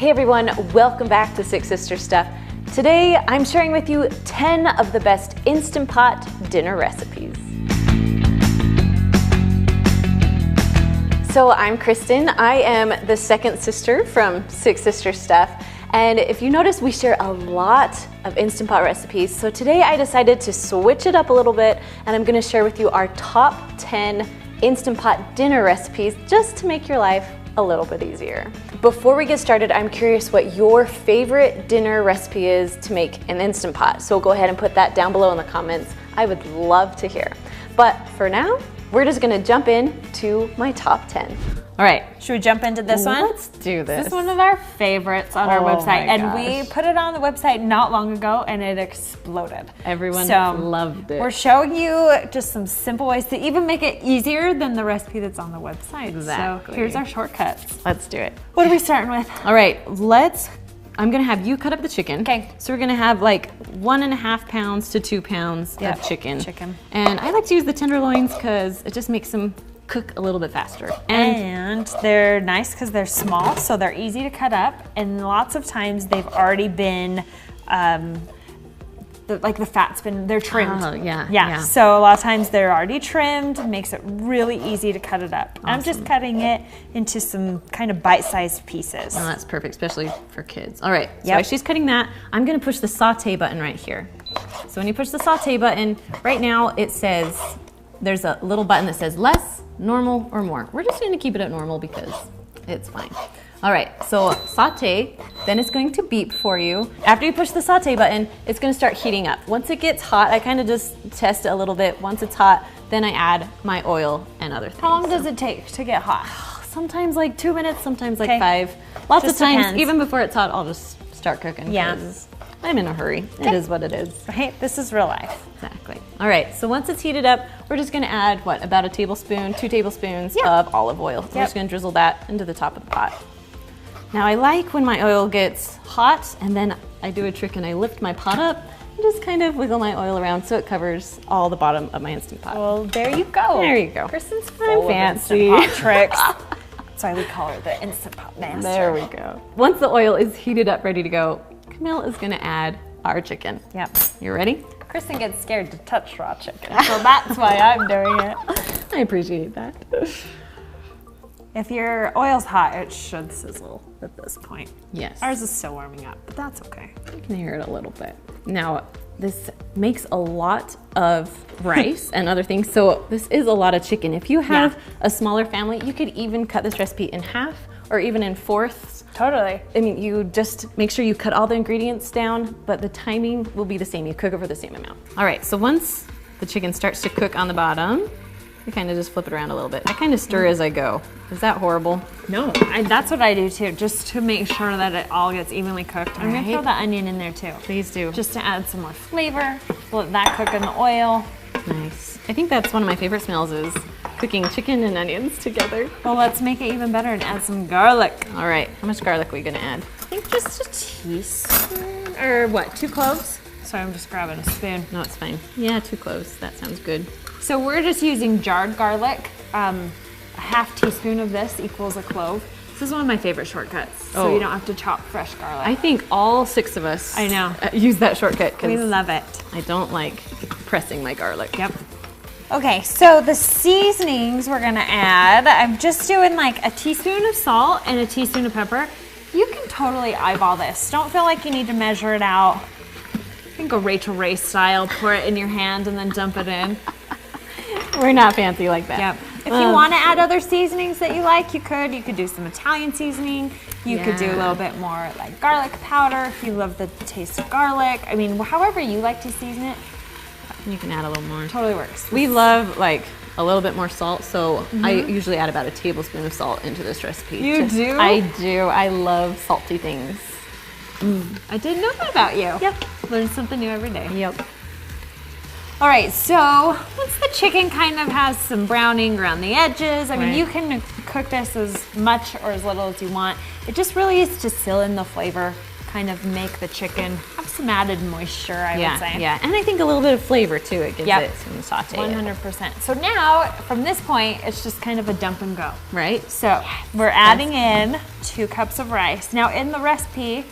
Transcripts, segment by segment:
Hey everyone, welcome back to Six Sister Stuff. Today I'm sharing with you 10 of the best Instant Pot dinner recipes. So I'm Kristen, I am the second sister from Six Sister Stuff, and if you notice we share a lot of Instant Pot recipes, so today I decided to switch it up a little bit and I'm going to share with you our top 10 Instant Pot dinner recipes just to make your life a little bit easier. Before we get started, I'm curious what your favorite dinner recipe is to make an Instant Pot. So go ahead and put that down below in the comments. I would love to hear. But for now, we're just gonna jump in to my top 10. All right, should we jump into this one? Let's do this. This is one of our favorites on our website, and we gosh. put it on the website not long ago, and it exploded. Everyone So, loved it. We're showing you just some simple ways to even make it easier than the recipe that's on the website. Exactly. So here's our shortcuts. Let's do it. What are we starting with? All right, I'm gonna have you cut up the chicken. Okay. So we're gonna have like 1.5 pounds to 2 pounds Yep, of chicken. And I like to use the tenderloins because it just makes them cook a little bit faster. And they're nice because they're small, so they're easy to cut up. And lots of times they've already been, the fat's they're trimmed. Oh, yeah. So a lot of times they're already trimmed, makes it really easy to cut it up. Awesome. I'm just cutting it into some kind of bite-sized pieces. Oh, that's perfect, especially for kids. All right, so Yep. as she's cutting that, I'm gonna push the saute button right here. So when you push the saute button, right now it says, there's a little button that says less, normal, or more. We're just gonna keep it at normal because it's fine. All right, so saute, then it's going to beep for you. After you push the saute button, it's gonna start heating up. Once it gets hot, I kind of just test it a little bit. Once it's hot, then I add my oil and other things. How long does it take to get hot? Sometimes like 2 minutes, sometimes like Okay. 5. Lots Just of times, depends. even before it's hot, I'll just start cooking. Yeah. 'Cause I'm in a hurry. It is what it is. Right? This is real life. Exactly. All right, so once it's heated up, we're just gonna add, about a tablespoon, 2 tablespoons Yep. of olive oil. We're just gonna drizzle that into the top of the pot. Now I like when my oil gets hot and then I do a trick and I lift my pot up and just kind of wiggle my oil around so it covers all the bottom of my Instant Pot. Well, there you go. There you go. Kristen's I'm full of fancy. Instant Pot tricks. That's why we call her the Instant Pot master. There we go. Once the oil is heated up, ready to go, Camille is gonna add our chicken. Yep. You ready? Kristen gets scared to touch raw chicken, so that's why I'm doing it. I appreciate that. If your oil's hot, it should sizzle at this point. Yes. Ours is still warming up, but that's okay. You can hear it a little bit. Now, this makes a lot of rice and other things, so this is a lot of chicken. If you have a smaller family, you could even cut this recipe in half or even in fourths. Totally. I mean, you just make sure you cut all the ingredients down, but the timing will be the same. You cook over the same amount. All right, so once the chicken starts to cook on the bottom, you kind of just flip it around a little bit. I kind of stir as I go. Is that horrible? No, that's what I do too, just to make sure that it all gets evenly cooked. I'm gonna throw the onion in there too. Please do. Just to add some more flavor. Let that cook in the oil. Nice. I think that's one of my favorite smells is cooking chicken and onions together. Well, let's make it even better and add some garlic. All right, how much garlic are we gonna add? I think just a teaspoon, or what, 2 cloves? Sorry, I'm just grabbing a spoon. No, it's fine. Yeah, 2 cloves. That sounds good. So we're just using jarred garlic. A half teaspoon of this equals a clove. This is one of my favorite shortcuts, so you don't have to chop fresh garlic. I think all 6 of us I know. Use that shortcut We because love it. I don't like pressing my garlic. Yep. Okay, so the seasonings we're gonna add, I'm just doing like a teaspoon of salt and a teaspoon of pepper. You can totally eyeball this. Don't feel like you need to measure it out. You can go Rachel Ray style, pour it in your hand and then dump it in. We're not fancy like that. Yep. If you want to add other seasonings that you like, you could. You could do some Italian seasoning. You could do a little bit more like garlic powder if you love the taste of garlic. I mean, however you like to season it, You can add a little more. totally works. We love like a little bit more salt, so I usually add about a tablespoon of salt into this recipe. You do? I do. I love salty things. I didn't know that about you. Yep. Learn something new every day. Yep. All right, so once the chicken kind of has some browning around the edges, I mean, Right. you can cook this as much or as little as you want. It just really is to seal in the flavor, kind of make the chicken have some added moisture, I would say. Yeah, and I think a little bit of flavor too. It gives it some saute. 100%. So now, from this point, it's just kind of a dump and go. Right? So we're adding in 2 cups of rice. Now in the recipe,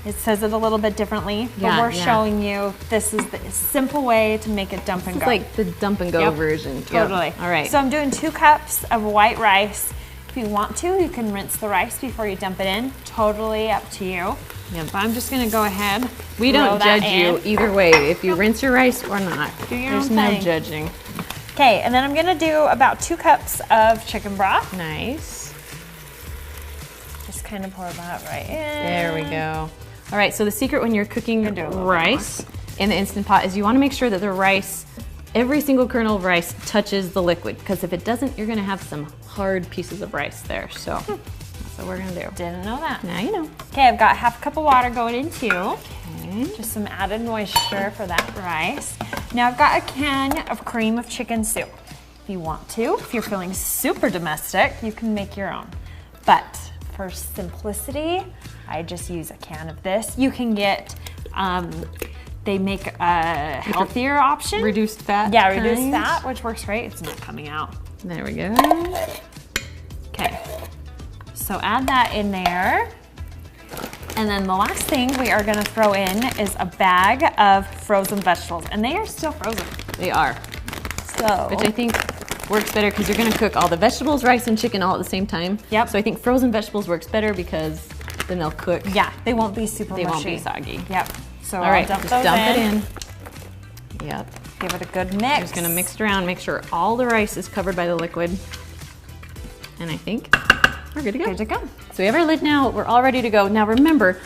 it says it a little bit differently, but we're showing you this is the simple way to make it dump and go. It's like the dump and go version. Totally. All right. So I'm doing 2 cups of white rice. If you want to, you can rinse the rice before you dump it in. Totally up to you. Yep. But I'm just gonna go ahead. We don't judge you either way, if you rinse your rice or not. Do your There's own no thing. judging. Okay, and then I'm gonna do about 2 cups of chicken broth. Nice. Just kind of pour that right in. There we go. All right, so the secret when you're cooking rice in the Instant Pot is you want to make sure that the rice, every single kernel of rice touches the liquid, because if it doesn't, you're going to have some hard pieces of rice there. So that's what we're going to do. Didn't know that. Now you know. Okay, I've got half a cup of water going in too. Okay. Just some added moisture for that rice. Now I've got a can of cream of chicken soup. If you want to, if you're feeling super domestic, you can make your own. But for simplicity, I just use a can of this. You can get, they make a healthier option. Reduced fat. Yeah, reduced fat, which works great. It's not coming out. There we go. Okay, so add that in there. And then the last thing we are gonna throw in is a bag of frozen vegetables, and they are still frozen. They are. So, Which I think works better because you're gonna cook all the vegetables, rice, and chicken all at the same time. Yep. So I think frozen vegetables works better because then they'll cook. yeah, they won't be super mushy. They won't be soggy. Yep. So All right, I'll just dump dump those it in. Yep. Give it a good mix. Just gonna mix it around, make sure all the rice is covered by the liquid. And I think we're good to go. Good to go. So we have our lid now, we're all ready to go. Now remember,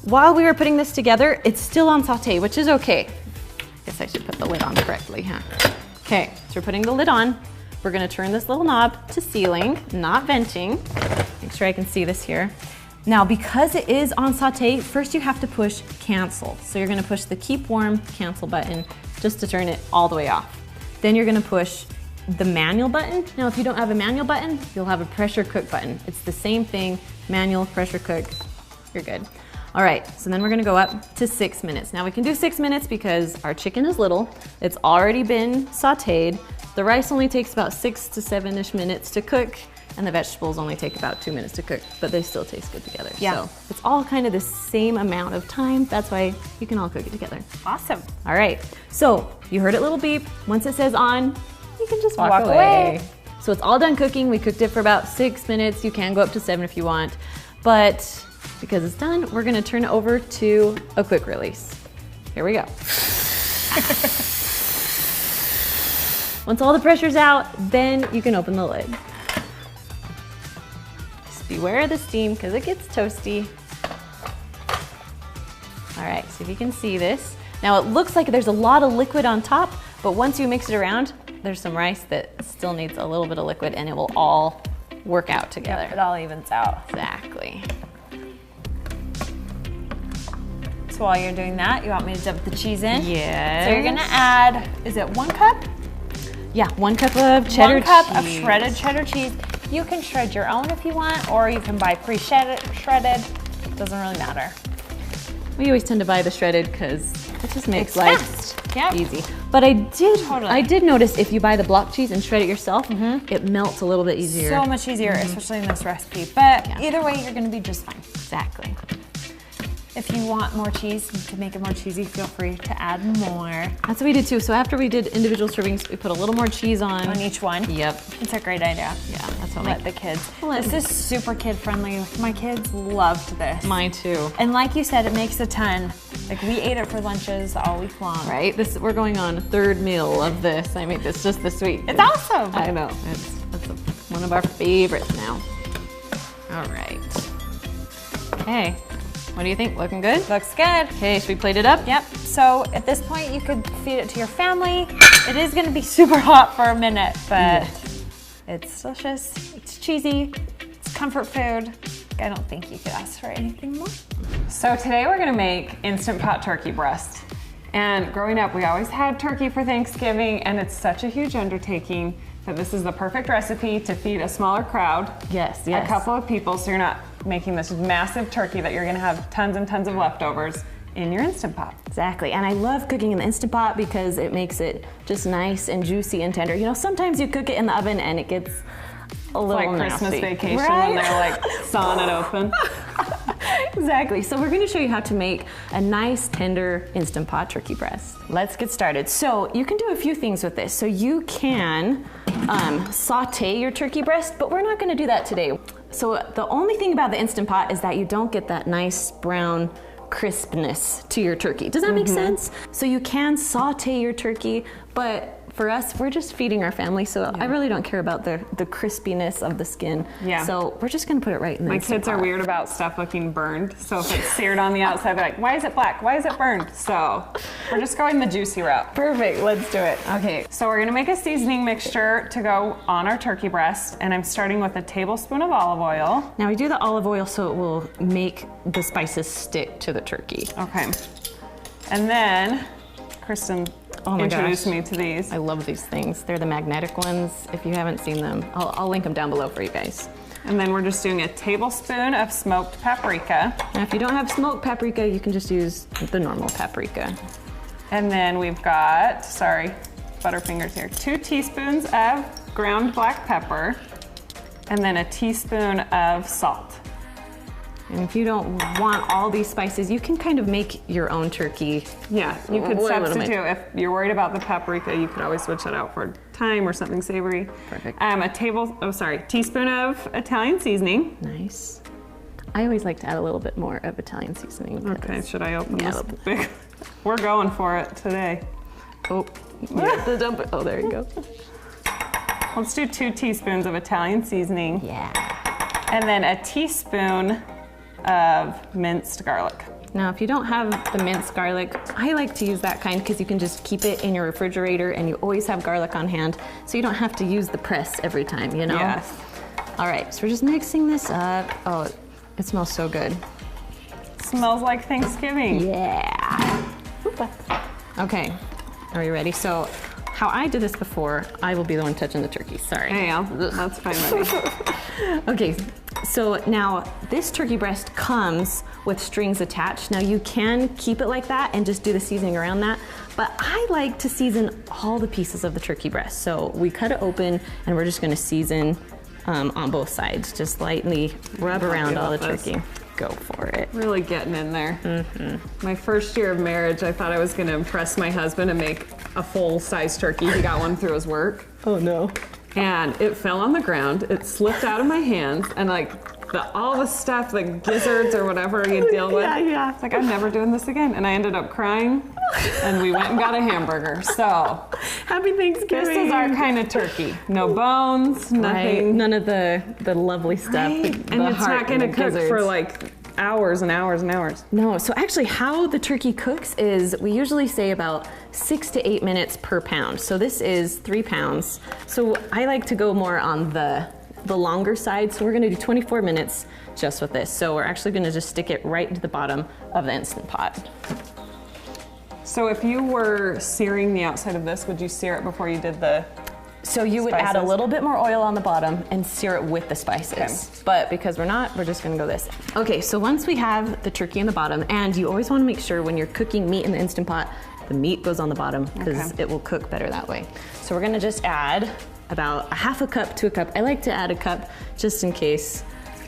while we were putting this together, it's still on saute, which is okay. Guess I should put the lid on correctly, huh? Okay, so we're putting the lid on. We're gonna turn this little knob to sealing, not venting. Make sure I can see this here. Now, because it is on saute, first you have to push cancel. So you're gonna push the keep warm cancel button just to turn it all the way off. Then you're gonna push the manual button. Now, if you don't have a manual button, you'll have a pressure cook button. It's the same thing, manual, pressure cook, you're good. All right, so then we're gonna go up to 6 minutes. Now we can do 6 minutes because our chicken is little, it's already been sauteed. The rice only takes about 6 to 7-ish minutes to cook, and the vegetables only take about 2 minutes to cook, but they still taste good together. Yeah. So it's all kind of the same amount of time. That's why you can all cook it together. Awesome. All right, so you heard it little beep. Once it says on, you can just walk away. So it's all done cooking. We cooked it for about 6 minutes. You can go up to 7 if you want, but because it's done, we're gonna turn it over to a quick release. Here we go. Once all the pressure's out, then you can open the lid. Just beware of the steam because it gets toasty. All right, so if you can see this. Now it looks like there's a lot of liquid on top, but once you mix it around, there's some rice that still needs a little bit of liquid and it will all work out together. It all evens out. Exactly. So while you're doing that, you want me to dump the cheese in? Yes. So you're gonna add, is it 1 cup? Yeah, 1 cup of cheddar 1 cup of cheese. shredded cheddar cheese. You can shred your own if you want, or you can buy pre-shredded. Doesn't really matter. We always tend to buy the shredded because it just makes It's life fast. Yep. easy. But I Totally. did notice if you buy the block cheese and shred it yourself, it melts a little bit easier. So much easier, especially in this recipe. But either way, you're gonna be just fine. Exactly. If you want more cheese, to make it more cheesy, feel free to add more That's what we did too. So after we did individual servings, we put a little more cheese on. each one. Yep. It's a great idea. Yeah, that's what Let the kids. Let- This is super kid friendly. My kids loved this. Mine too. And like you said, it makes a ton. Like we ate it for lunches all week long. Right? We're going on a 3rd meal of this. I made this just this week. It's awesome. I know. That's one of our favorites now. All right. Okay. What do you think? Looking good? Looks good. Okay, should we plate it up? Yep. So at this point, you could feed it to your family. It is going to be super hot for a minute, but it's delicious. It's cheesy. It's comfort food. I don't think you could ask for anything more. So today we're gonna make Instant Pot turkey breast. And growing up, we always had turkey for Thanksgiving, and it's such a huge undertaking that this is the perfect recipe to feed a smaller crowd. Yes, A couple of people, so you're not making this massive turkey that you're gonna have tons and tons of leftovers in your Instant Pot. Exactly, and I love cooking in the Instant Pot because it makes it just nice and juicy and tender. You know, sometimes you cook it in the oven and it gets a little Like Christmas nasty. Vacation Right? when they're like sawing it open. Exactly. So we're going to show you how to make a nice, tender Instant Pot turkey breast. Let's get started. So you can do a few things with this. So you can saute your turkey breast, but we're not going to do that today. So the only thing about the Instant Pot is that you don't get that nice brown crispness to your turkey. Does that make sense? So you can saute your turkey, but for us, we're just feeding our family, so I really don't care about the crispiness of the skin. Yeah. So we're just gonna put it right in the My Instant kids are Pot. weird about stuff looking burned, so if it's seared on the outside, they're like, why is it black? Why is it burned? So we're just going the juicy route. Perfect, let's do it. Okay, so we're gonna make a seasoning mixture to go on our turkey breast, and I'm starting with a tablespoon of olive oil. Now we do the olive oil so it will make the spices stick to the turkey. Okay. And then Kristen Oh my introduced gosh. me to these. I love these things. They're the magnetic ones. If you haven't seen them, I'll link them down below for you guys. And then we're just doing a tablespoon of smoked paprika. Now if you don't have smoked paprika, you can just use the normal paprika. And then we've got, sorry, Butterfingers here, 2 teaspoons of ground black pepper, and then a teaspoon of salt. And if you don't want all these spices, you can kind of make your own turkey. Yeah, you could What am I- substitute. If you're worried about the paprika, you could always switch that out for thyme or something savory. Perfect. Teaspoon of Italian seasoning. Nice. I always like to add a little bit more of Italian seasoning. Okay, should I open Yeah, this open. big? We're going for it today. Oh, you have to dump it. Oh, there you go. Let's do 2 teaspoons of Italian seasoning. Yeah. And then a teaspoon of minced garlic. Now, if you don't have the minced garlic, I like to use that kind because you can just keep it in your refrigerator and you always have garlic on hand, so you don't have to use the press every time, you know? Yes. All right, so we're just mixing this up. Oh, it smells so good. Smells like Thanksgiving. Yeah. Okay, are you ready? So, how I did this before, I will be the one touching the turkey. Sorry. Yeah, that's fine with me. Okay, so now this turkey breast comes with strings attached. Now you can keep it like that and just do the seasoning around that, but I like to season all the pieces of the turkey breast. So we cut it open and we're just gonna season on both sides. Just lightly rub around all the turkey. Go for it. Really getting in there. My first year of marriage, I thought I was gonna impress my husband and make a full-size turkey. He got one through his work. Oh no. And it fell on the ground, it slipped out of my hands, and like all the stuff, like gizzards or whatever you deal with. Yeah. It's like, I'm never doing this again. And I ended up crying, and we went and got a hamburger. So Happy Thanksgiving. this is our kind of turkey. No bones, Right. nothing. None of the lovely stuff. Right? the And it's heart not gonna and the cook gizzards. for like hours and hours and hours. No, so actually how the turkey cooks is we usually say about 6 to 8 minutes per pound. So this is 3 pounds. So I like to go more on the longer side. So we're gonna do 24 minutes just with this. So we're actually gonna just stick it right into the bottom of the Instant Pot. So if you were searing the outside of this, would you sear it before you did the... So you would add a Spices. little bit more oil on the bottom and sear it with the spices. Okay. But because we're not, we're just gonna go this. Okay, so once we have the turkey in the bottom, and you always wanna make sure when you're cooking meat in the Instant Pot, the meat goes on the bottom because Okay. it will cook better that way. So we're gonna just add about a half a cup to a cup. I like to add a cup just in case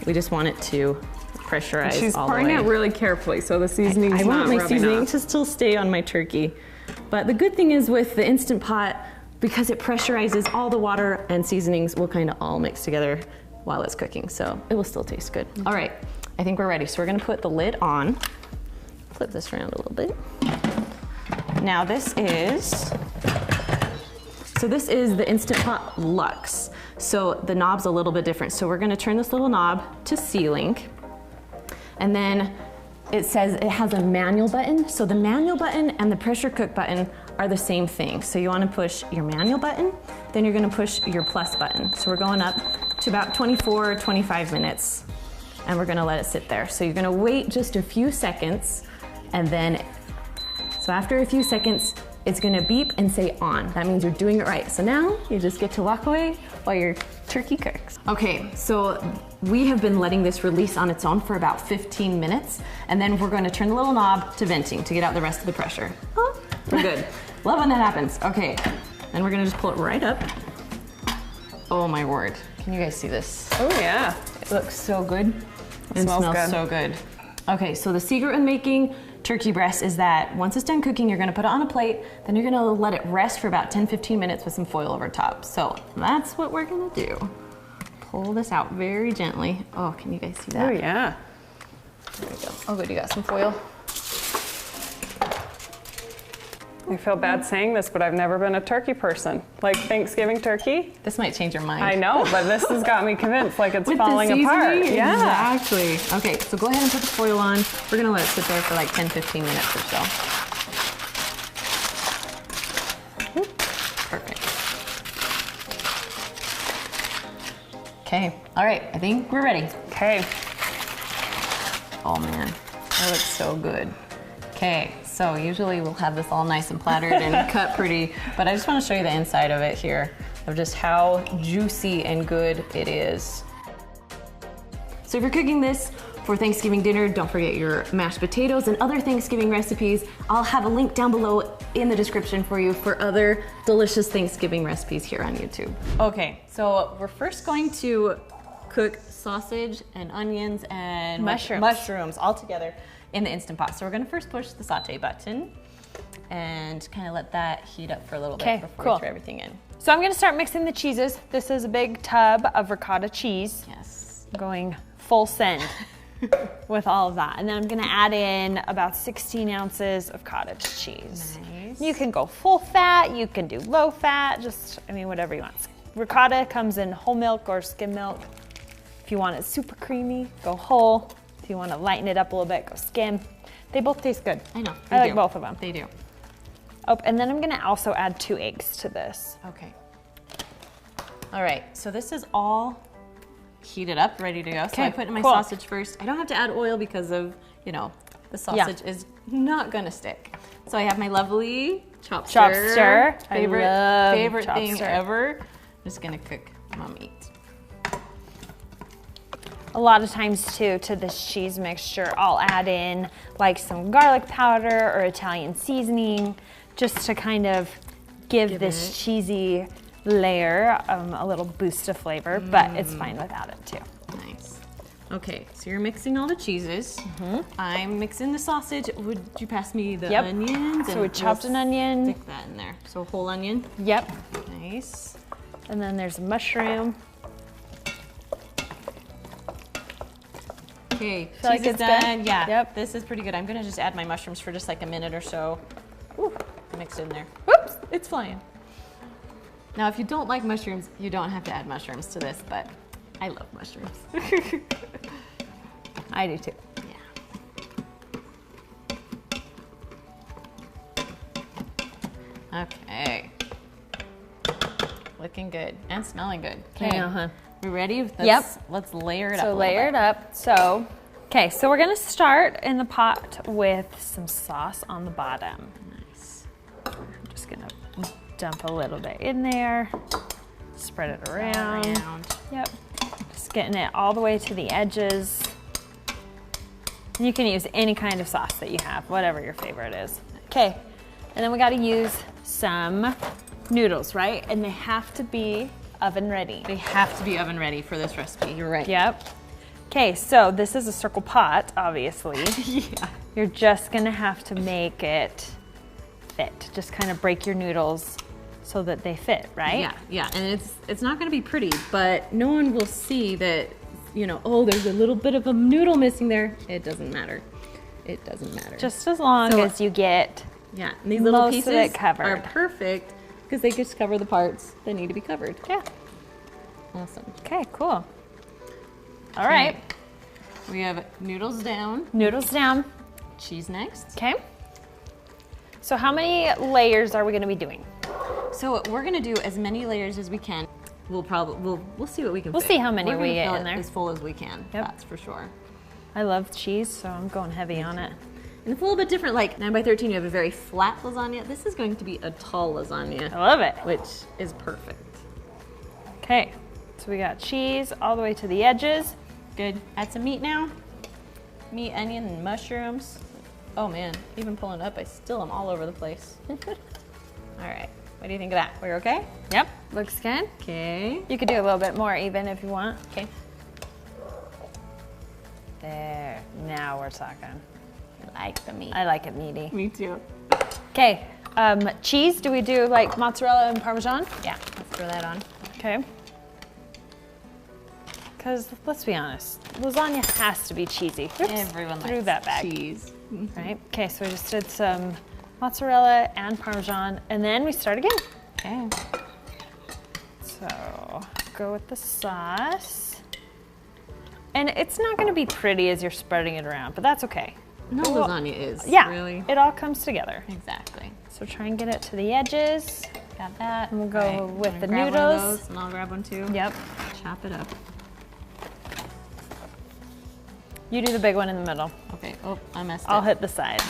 we just want it to pressurize She's all the pouring way. it really carefully, so the seasoning's I want not my rubbing seasoning off. to still stay on my turkey. But the good thing is with the Instant Pot, because it pressurizes, all the water and seasonings will kind of all mix together while it's cooking. So it will still taste good. All right, I think we're ready. So we're gonna put the lid on. Flip this around a little bit. Now this is the Instant Pot Luxe. So the knob's a little bit different. So we're gonna turn this little knob to C-Link. And then it says it has a manual button. So the manual button and the pressure cook button are the same thing. So you wanna push your manual button, then you're gonna push your plus button. So we're going up to about 24 or 25 minutes and we're gonna let it sit there. So you're gonna wait just a few seconds and then, so after a few seconds, it's gonna beep and say on. That means you're doing it right. So now you just get to walk away while your turkey cooks. Okay, so we have been letting this release on its own for about 15 minutes, and then we're going to turn the little knob to venting to get out the rest of the pressure. Oh, we're good. Love when that happens. Okay, then we're gonna just pull it right up. Oh my word. Can you guys see this? Oh yeah. It looks so good. It smells smells good. so good. Okay, so the secret in making turkey breast is that once it's done cooking, you're gonna put it on a plate, then you're gonna let it rest for about 10-15 minutes with some foil over top. So that's what we're gonna do. Pull this out very gently. Oh, can you guys see that? Oh yeah. There we go. Oh good, you got some foil. I feel bad saying this, but I've never been a turkey person. Like Thanksgiving turkey. This might change your mind. I know, but this has got me convinced like it's With the falling apart. seasoning? Yeah. Exactly. Okay, so go ahead and put the foil on. We're gonna let it sit there for like 10-15 minutes or so. Perfect. Okay, all right, I think we're ready. Okay. Oh man, that looks so good. Okay, so usually we'll have this all nice and plattered and cut pretty, but I just want to show you the inside of it here, of just how juicy and good it is. So if you're cooking this for Thanksgiving dinner, don't forget your mashed potatoes and other Thanksgiving recipes. I'll have a link down below in the description for you for other delicious Thanksgiving recipes here on YouTube. Okay, so we're first going to cook sausage and onions and mushrooms all together in the Instant Pot. So we're gonna first push the saute button and kind of let that heat up for a little bit before we throw everything in. So I'm gonna start mixing the cheeses. This is a big tub of ricotta cheese. Yes. I'm going full send with all of that. And then I'm gonna add in about 16 ounces of cottage cheese. Nice. You can go full fat, you can do low fat, just, I mean, whatever you want. Ricotta comes in whole milk or skim milk. If you want it super creamy, go whole. If you want to lighten it up a little bit, go skim. They both taste good. I know. I like both of them. They do. Oh, and then I'm gonna also add 2 eggs to this. Okay. All right, so this is all heated up, ready to go. So I put in my sausage first. I don't have to add oil because of, you know, the sausage is not gonna stick. So I have my lovely chop stir. Favorite thing ever. I'm just gonna cook my meat. A lot of times too, to this cheese mixture, I'll add in like some garlic powder or Italian seasoning, just to kind of give this cheesy layer a little boost of flavor, but it's fine without it too. Nice. Okay, so you're mixing all the cheeses. I'm mixing the sausage. Would you pass me the onions? So we chopped an onion. Stick that in there. So whole onion. Yep. Nice. And then there's a mushroom. Okay, cheese like is it's done. good? Yeah. Yep. This is pretty good. I'm gonna just add my mushrooms for just like a minute or so. Ooh, mixed in there. Whoops. It's flying. Now, if you don't like mushrooms, you don't have to add mushrooms to this, but I love mushrooms. I do too. Yeah. Okay. Looking good and smelling good. Okay. We ready? Let's layer it up. So layer it up. So, okay, so we're gonna start in the pot with some sauce on the bottom. Nice. I'm just gonna dump a little bit in there, spread it around. Yep. Just getting it all the way to the edges. You can use any kind of sauce that you have, whatever your favorite is. Okay, and then we gotta use some noodles, right? And they have to be oven ready. They have to be oven ready for this recipe. You're right. Yep. Okay, so this is a circle pot, obviously. Yeah. You're just gonna have to make it fit. Just kind of break your noodles so that they fit, right? Yeah, yeah, and it's not gonna be pretty, but no one will see that, you know, oh, there's a little bit of a noodle missing there. It doesn't matter. It doesn't matter. Just as long as you get and these little most pieces of it covered. are perfect because they just cover the parts that need to be covered. Yeah. Awesome. Okay, cool. All right. We have noodles down. Noodles down. Cheese next. Okay. So how many layers are we gonna be doing? So we're gonna do as many layers as we can. We'll see what we can fit. We'll see how many we're we gonna get fill in it there. as full as we can. Yep. That's for sure. I love cheese, so I'm going heavy on it. And it's a little bit different, like 9x13, you have a very flat lasagna. This is going to be a tall lasagna. I love it. Which is perfect. Okay, so we got cheese all the way to the edges. good. Add some meat now. Meat, onion, and mushrooms. Oh man, even pulling it up, I still am all over the place. All right, what do you think of that? We're okay? Yep, looks good. Okay. You could do a little bit more even if you want. Okay. There, now we're talking. I like the meat. I like it meaty. Me too. Okay, cheese, do we do like mozzarella and Parmesan? Yeah, let's throw that on. Okay. Because let's be honest, lasagna has to be cheesy. Oops, Everyone threw likes that back. cheese. Right, okay, so we just did some mozzarella and Parmesan, and then we start again. Okay. So, go with the sauce. And it's not gonna be pretty as you're spreading it around, but that's okay. No Well, lasagna is, Yeah, really. it all comes together. Exactly. So try and get it to the edges. Got that. And we'll go All right, with I'm the gonna grab one of noodles. those, and I'll grab one too. Yep. Chop it up. You do the big one in the middle. Okay. Oh, I messed I'll up. hit the sides.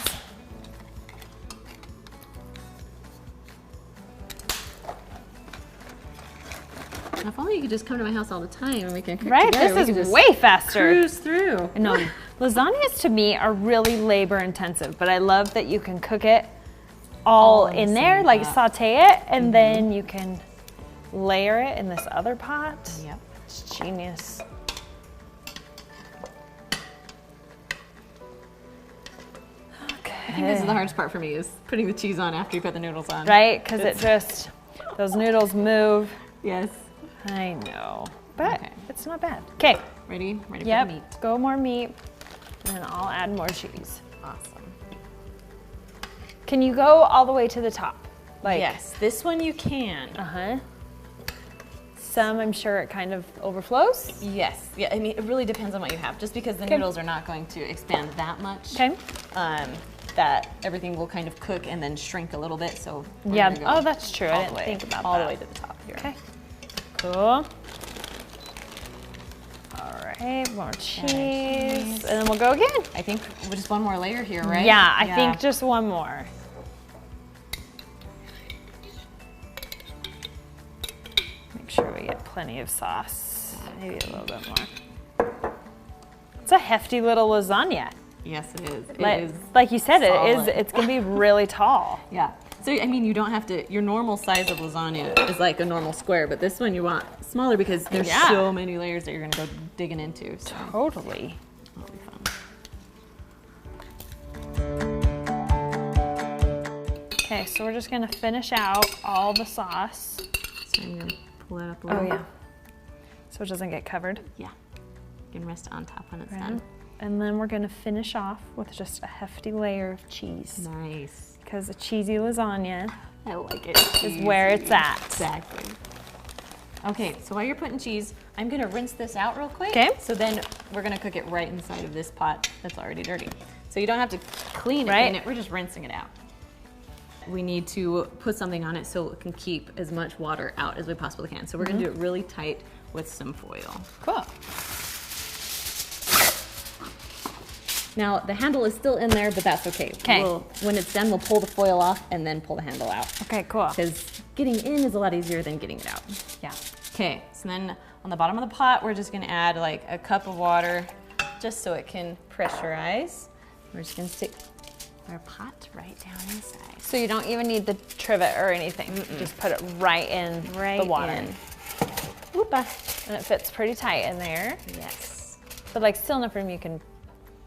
If only you could just come to my house all the time and we can cook Right, together. We this could is just way faster. cruise through. No, lasagnas to me are really labor intensive, but I love that you can cook it all in the in there, same like pot. saute it, and then you can layer it in this other pot. Yep. It's genius. I think this is the hardest part for me is putting the cheese on after you put the noodles on. Right, because it just, those noodles move. Yes. I know, but Okay. it's not bad. Okay, Ready? Ready yep, for the meat. go more meat, and then I'll add more cheese. Awesome. Can you go all the way to the top? Like, Yes, this one you can. Uh-huh. Some, I'm sure it kind of overflows. Yes. Yeah, I mean, it really depends on what you have. Just because the Okay. noodles are not going to expand that much. Okay. That everything will kind of cook and then shrink a little bit. So we're Yeah. gonna go Oh, that's true. I all didn't the way, think about all that. the way to the top here. Okay. Cool. All right, more cheese. cheese. And then we'll go again. I think just one more layer here, right? Yeah, I think just one more. Make sure we get plenty of sauce. Maybe a little bit more. It's a hefty little lasagna. Yes, it is. It Like, is. like you said, solid. it's gonna be really tall. Yeah. So I mean, you don't have to. Your normal size of lasagna is like a normal square, but this one you want smaller because there's Yeah. so many layers that you're gonna go digging into. So Totally. that'll be fun. Okay, so we're just gonna finish out all the sauce. So I'm gonna pull that up a little. So it doesn't get covered. Yeah. You can rest it on top when it's Right. done. And then we're gonna finish off with just a hefty layer of cheese. Nice. Because a cheesy lasagna I like it. is where it's at. Exactly. Okay, so while you're putting cheese, I'm gonna rinse this out real quick. Okay. So then we're gonna cook it right inside of this pot that's already dirty. So you don't have to clean it, Right. clean it, we're just rinsing it out. We need to put something on it so it can keep as much water out as we possibly can. So we're gonna do it really tight with some foil. Cool. Now the handle is still in there, but that's okay. 'Kay. When it's done, we'll pull the foil off and then pull the handle out. Okay, cool. Because getting in is a lot easier than getting it out. Yeah. Okay, so then on the bottom of the pot, we're just gonna add like a cup of water just so it can pressurize. We're just gonna stick our pot right down inside. So you don't even need the trivet or anything. Just put it right in the water. Whoopa. And it fits pretty tight in there. Yes. But like still enough room you can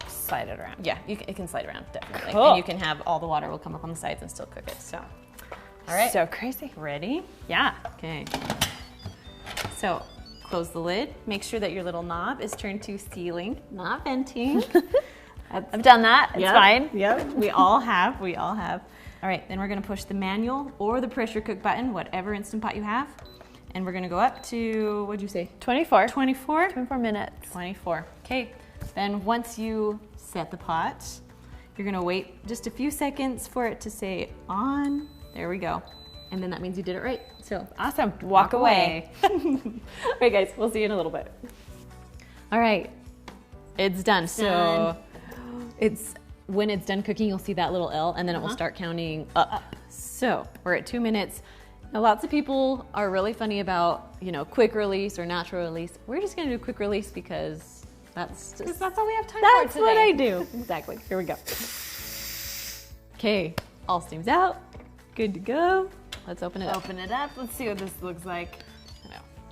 slide it around. Yeah, it can slide around, definitely. Cool. And you can have all the water will come up on the sides and still cook it, so. All right, So crazy. ready? Yeah. Okay. So close the lid. Make sure that your little knob is turned to sealing, not venting. I've done that. It's fine. Yep. We all have. We all have. All right. Then we're gonna push the manual or the pressure cook button, whatever Instant Pot you have, and we're gonna go up to, what'd you say? 24. 24. 24 minutes. 24. Okay. Then once you set the pot, you're gonna wait just a few seconds for it to say on. There we go. And then that means you did it right. So Awesome. Walk away. All right, guys, we'll see you in a little bit. All right, it's done. So it's when it's done cooking, you'll see that little L, and then it will start counting up. So we're at 2 minutes. Now, lots of people are really funny about, quick release or natural release. We're just gonna do quick release because That's all we have time that's for today. what I do. Exactly. Here we go. Okay, all steam's out. Good to go. Let's open it up. Open it up. Let's see what this looks like. I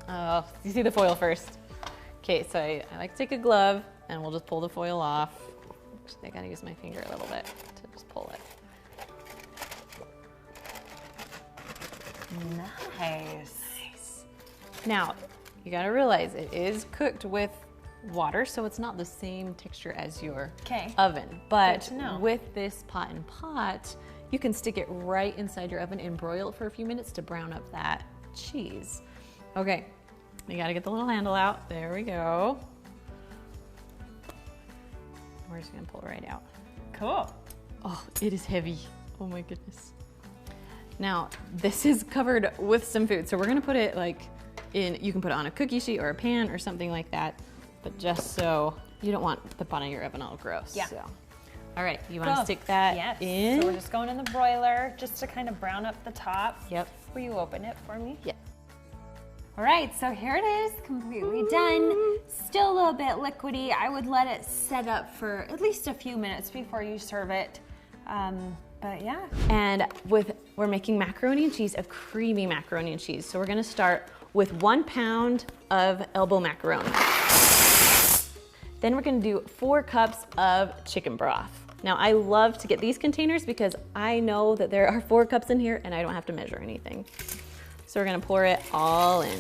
know. You see the foil first. Okay, so I like to take a glove and we'll just pull the foil off. I gotta use my finger a little bit to just pull it. Nice. Now, you gotta realize it is cooked with water, so it's not the same texture as your oven. But with this pot and pot, you can stick it right inside your oven and broil it for a few minutes to brown up that cheese. Okay, you gotta get the little handle out. There we go. We're just gonna pull it right out. Cool. Oh, it is heavy. Oh my goodness. Now, this is covered with some food, so we're gonna put it like you can put it on a cookie sheet or a pan or something like that, but just so you don't want the bottom of your oven all gross. Yeah. So. All right, you wanna stick that in? So we're just going in the broiler just to kind of brown up the top. Yep. Will you open it for me? Yeah. All right, so here it is, completely done. Still a little bit liquidy. I would let it set up for at least a few minutes before you serve it. But yeah. And we're making macaroni and cheese, a creamy macaroni and cheese. So we're gonna start with 1 pound of elbow macaroni. Then we're gonna do 4 cups of chicken broth. Now I love to get these containers because I know that there are 4 cups in here and I don't have to measure anything. So we're gonna pour it all in.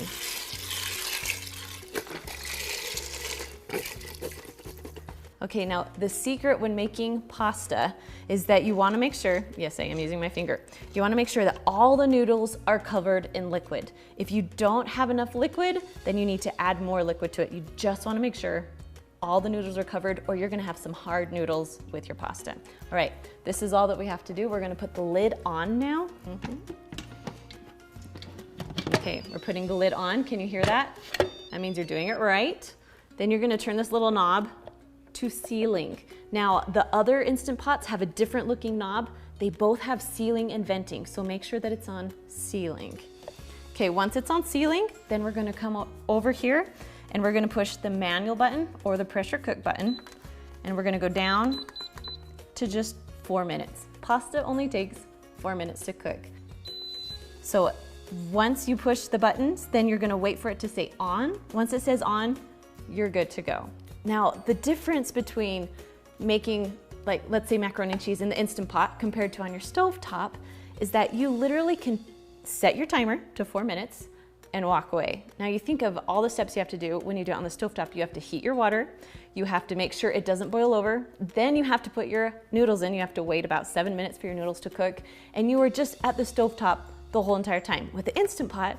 Okay, now the secret when making pasta is that you wanna make sure, yes, I am using my finger, you wanna make sure that all the noodles are covered in liquid. If you don't have enough liquid, then you need to add more liquid to it. You just wanna make sure all the noodles are covered or you're gonna have some hard noodles with your pasta. All right, this is all that we have to do. We're gonna put the lid on now. Okay, we're putting the lid on. Can you hear that? That means you're doing it right. Then you're gonna turn this little knob to sealing. Now, the other Instant Pots have a different looking knob. They both have sealing and venting, so make sure that it's on sealing. Okay, once it's on sealing, then we're gonna come over here and we're gonna push the manual button or the pressure cook button, and we're gonna go down to just 4 minutes. Pasta only takes 4 minutes to cook. So once you push the buttons, then you're gonna wait for it to say on. Once it says on, you're good to go. Now, the difference between making, like, let's say macaroni and cheese in the Instant Pot compared to on your stove top is that you literally can set your timer to 4 minutes and walk away. Now you think of all the steps you have to do when you do it on the stovetop. You have to heat your water, you have to make sure it doesn't boil over, then you have to put your noodles in, you have to wait about 7 minutes for your noodles to cook, and you are just at the stovetop the whole entire time. With the Instant Pot,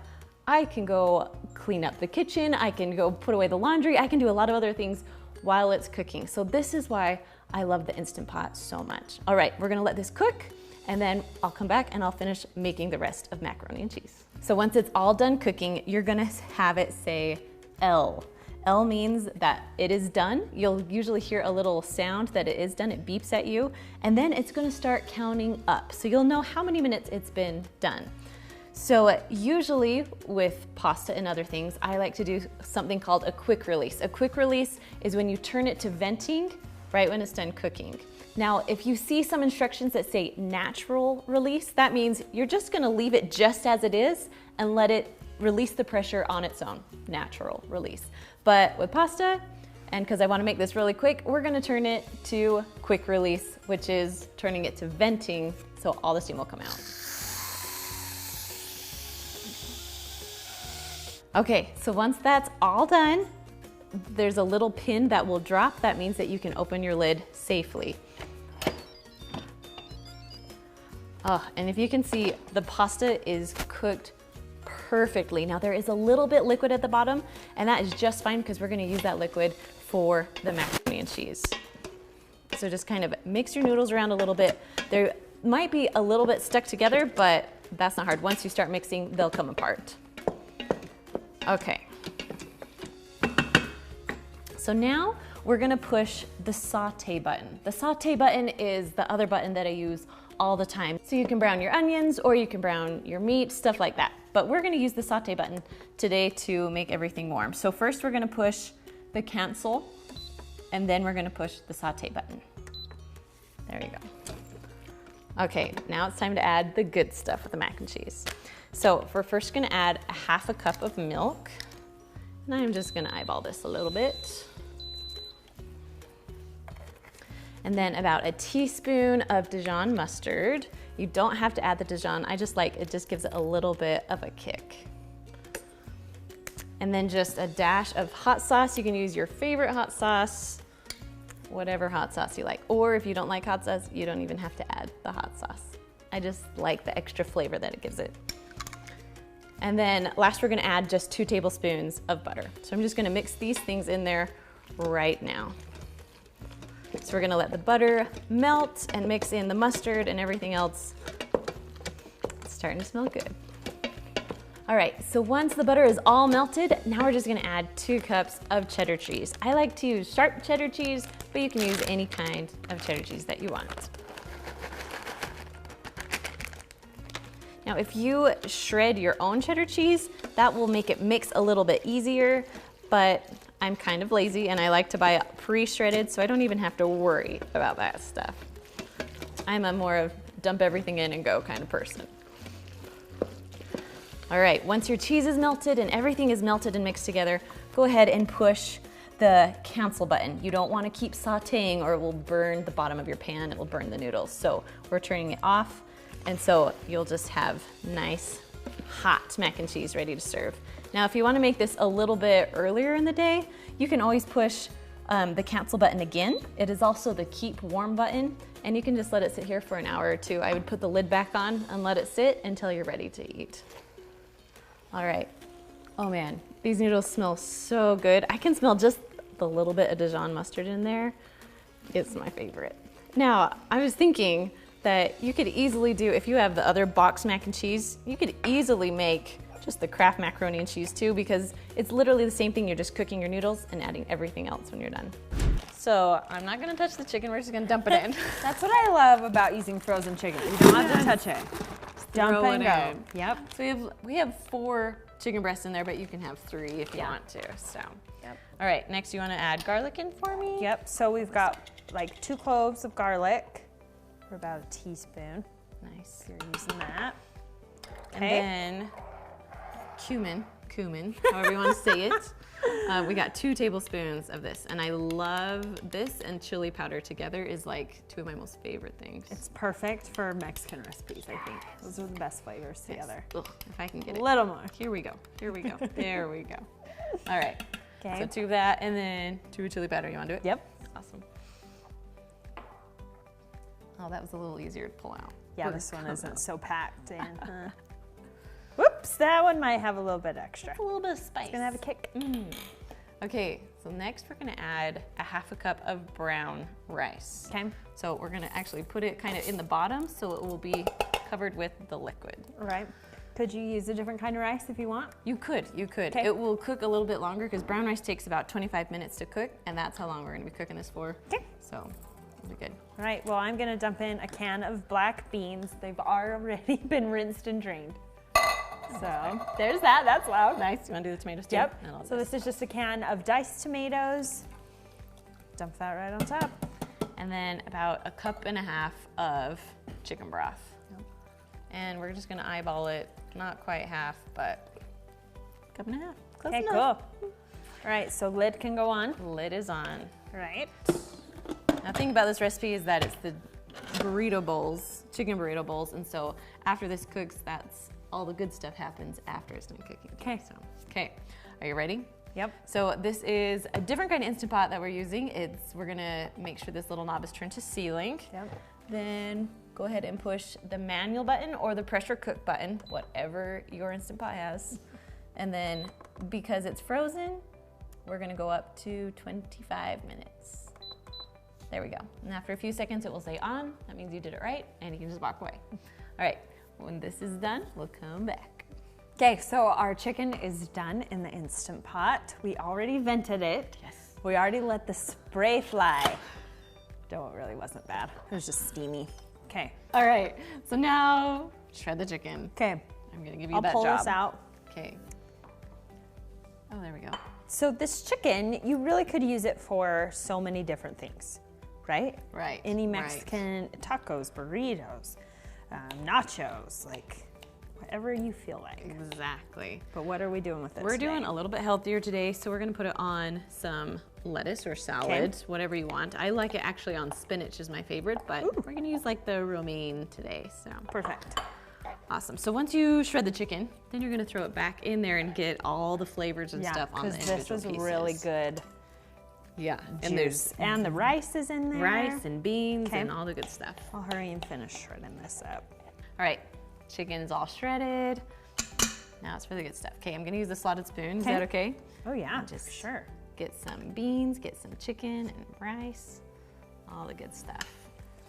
I can go clean up the kitchen, I can go put away the laundry, I can do a lot of other things while it's cooking. So this is why I love the Instant Pot so much. All right, we're gonna let this cook, and then I'll come back and I'll finish making the rest of macaroni and cheese. So once it's all done cooking, you're gonna have it say L. L means that it is done. You'll usually hear a little sound that it is done, it beeps at you, and then it's gonna start counting up. So you'll know how many minutes it's been done. So usually with pasta and other things, I like to do something called a quick release. A quick release is when you turn it to venting right when it's done cooking. Now, if you see some instructions that say natural release, that means you're just gonna leave it just as it is and let it release the pressure on its own, natural release. But with pasta, and because I wanna make this really quick, we're gonna turn it to quick release, which is turning it to venting so all the steam will come out. Okay, so once that's all done, there's a little pin that will drop. That means that you can open your lid safely. Oh, and if you can see, the pasta is cooked perfectly. Now there is a little bit liquid at the bottom, and that is just fine because we're gonna use that liquid for the macaroni and cheese. So just kind of mix your noodles around a little bit. They might be a little bit stuck together, but that's not hard. Once you start mixing, they'll come apart. Okay. So now we're gonna push the saute button. The saute button is the other button that I use all the time. So you can brown your onions or you can brown your meat, stuff like that. But we're gonna use the saute button today to make everything warm. So first we're gonna push the cancel And then we're gonna push the saute button. There you go. Okay, now it's time to add the good stuff with the mac and cheese. So we're first gonna add a 1/2 cup of milk. And I'm just gonna eyeball this a little bit. And then about a teaspoon of Dijon mustard. You don't have to add the Dijon, I just like, it just gives it a little bit of a kick. And then just a dash of hot sauce. You can use your favorite hot sauce, whatever hot sauce you like. Or if you don't like hot sauce, you don't even have to add the hot sauce. I just like the extra flavor that it gives it. And then last we're gonna add just 2 tablespoons of butter. So I'm just gonna mix these things in there right now. So we're gonna let the butter melt and mix in the mustard and everything else. It's starting to smell good. All right, so once the butter is all melted, now we're just gonna add 2 cups of cheddar cheese. I like to use sharp cheddar cheese, but you can use any kind of cheddar cheese that you want. Now, if you shred your own cheddar cheese, that will make it mix a little bit easier, but I'm kind of lazy and I like to buy it pre-shredded, so I don't even have to worry about that stuff. I'm a more of dump everything in and go kind of person. All right, once your cheese is melted and everything is melted and mixed together, go ahead and push the cancel button. You don't want to keep sauteing or it will burn the bottom of your pan, it will burn the noodles. So we're turning it off, and so you'll just have nice hot mac and cheese ready to serve. Now, if you want to make this a little bit earlier in the day, you can always push the cancel button again. It is also the keep warm button, and you can just let it sit here for an hour or 2. I would put the lid back on and let it sit until you're ready to eat. All right. Oh man, these noodles smell so good. I can smell just the little bit of Dijon mustard in there. It's my favorite. Now, I was thinking that you could easily do, if you have the other box mac and cheese, you could easily make just the Kraft macaroni and cheese too, because it's literally the same thing. You're just cooking your noodles and adding everything else when you're done. So I'm not gonna touch the chicken, we're just gonna dump it in. That's what I love about using frozen chicken. You don't have to touch it. Just dump Throw and it go. in. Yep. So we have 4 chicken breasts in there, but you can have 3 if you want to, so. Yep. All right, next you wanna add garlic in for me? Yep, so we've got like 2 cloves of garlic, for about a teaspoon. Nice. If you're using that. And then cumin, however you want to say it. We got 2 tablespoons of this, and I love this and chili powder together is like 2 of my most favorite things. It's perfect for Mexican recipes, I think. Those are the best flavors together. Ugh, if I can get A it. little more. Here we go. There we go. All right. Okay. So 2 of that, and then 2 of chili powder. You want to do it? Yep. Awesome. Oh, that was a little easier to pull out. Yeah, this one isn't so packed in. Whoops, that one might have a little bit extra. A little bit of spice. It's gonna have a kick. Okay, so next we're gonna add a 1/2 cup of brown rice. Okay. So we're gonna actually put it kind of in the bottom so it will be covered with the liquid. All right. Could you use a different kind of rice if you want? You could. Okay. It will cook a little bit longer because brown rice takes about 25 minutes to cook, and that's how long we're gonna be cooking this for. Okay. So it'll be good. All right, well, I'm gonna dump in a can of black beans. They've already been rinsed and drained. So there's that, that's loud. Nice, you wanna do the tomatoes too? Yep, And I'll so just- this is just a can of diced tomatoes. Dump that right on top. And then about 1.5 cups of chicken broth. And we're just gonna eyeball it, not quite half, but 1.5 cups. Close Okay, enough. cool. All right, so lid can go on. Lid is on. All right. Now, the thing about this recipe is that it's the burrito bowls, chicken burrito bowls, and so after this cooks, that's all the good stuff happens after it's done cooking. Okay. So, okay, are you ready? Yep. So this is a different kind of Instant Pot that we're using. We're gonna make sure this little knob is turned to sealing. Yep. Then go ahead and push the manual button or the pressure cook button, whatever your Instant Pot has. And then because it's frozen, we're gonna go up to 25 minutes. There we go. And after a few seconds, it will say on. That means you did it right, and you can just walk away. All right, when this is done, we'll come back. Okay, so our chicken is done in the Instant Pot. We already vented it. Yes. We already let the spray fly. Though it really wasn't bad. It was just steamy. Okay. All right, so now shred the chicken. Okay. I'm gonna give you I'll that pull job. this out. Okay. Oh, there we go. So this chicken, you really could use it for so many different things, right? Right, Any right. Mexican tacos, burritos, nachos, like whatever you feel like. Exactly. But what are we doing with it We're today? doing a little bit healthier today, so we're gonna put it on some lettuce or salad, whatever you want. I like it actually on spinach is my favorite, but we're gonna use like the romaine today, so. Perfect. Awesome. So once you shred the chicken, then you're gonna throw it back in there and get all the flavors and stuff on the because individual this is pieces. really good Yeah, and juice. there's And the rice is in there. rice and beans Okay. and all the good stuff. I'll hurry and finish shredding this up. All right, chicken's all shredded. Now it's for the good stuff. Okay, I'm gonna use the slotted spoon. Is that okay? Oh yeah, Just for sure. Get some beans, get some chicken and rice, all the good stuff.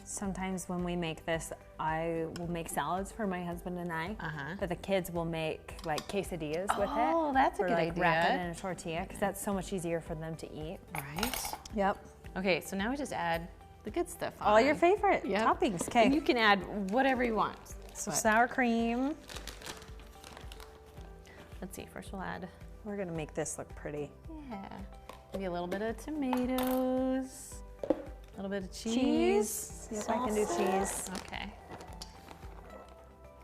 Sometimes when we make this, I will make salads for my husband and I, but the kids will make like quesadillas with it. Oh, that's a or good like wrap it idea. in a tortilla because that's so much easier for them to eat. Right. Yep. Okay, so now we just add the good stuff on. All your favorite Yep. toppings. And Okay. you can add whatever you want. So But sour cream. let's see, first we'll add, We're gonna make this look pretty. yeah, maybe a little bit of tomatoes, a little bit of cheese. Cheese. Yep, I can do salsa. cheese. Okay.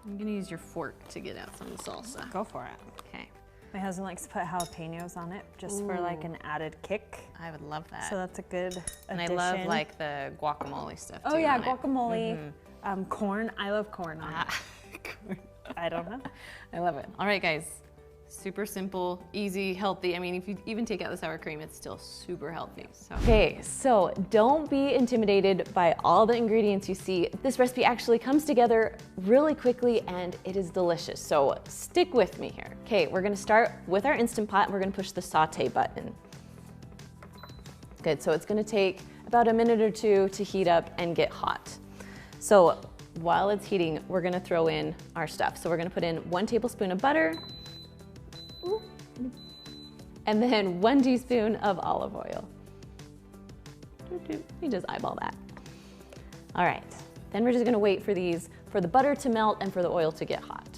I'm gonna use your fork to get out some of the salsa. Go for it. Okay, My husband likes to put jalapenos on it just for like an added kick. I would love that. So that's a good addition. and I love like the guacamole stuff too. Oh yeah, on it. guacamole, corn. I love corn on it. I don't know. I love it. All right, guys. Super simple, easy, healthy. I mean, if you even take out the sour cream, it's still super healthy. So. Okay, so don't be intimidated by all the ingredients you see. This recipe actually comes together really quickly and it is delicious. So stick with me here. Okay, we're gonna start with our Instant Pot and we're gonna push the saute button. Good, so it's gonna take about a minute or two to heat up and get hot. So while it's heating, we're gonna throw in our stuff. So we're gonna put in 1 tablespoon of butter, and then 1 teaspoon of olive oil. You just eyeball that. All right, then we're just gonna wait for the butter to melt and for the oil to get hot.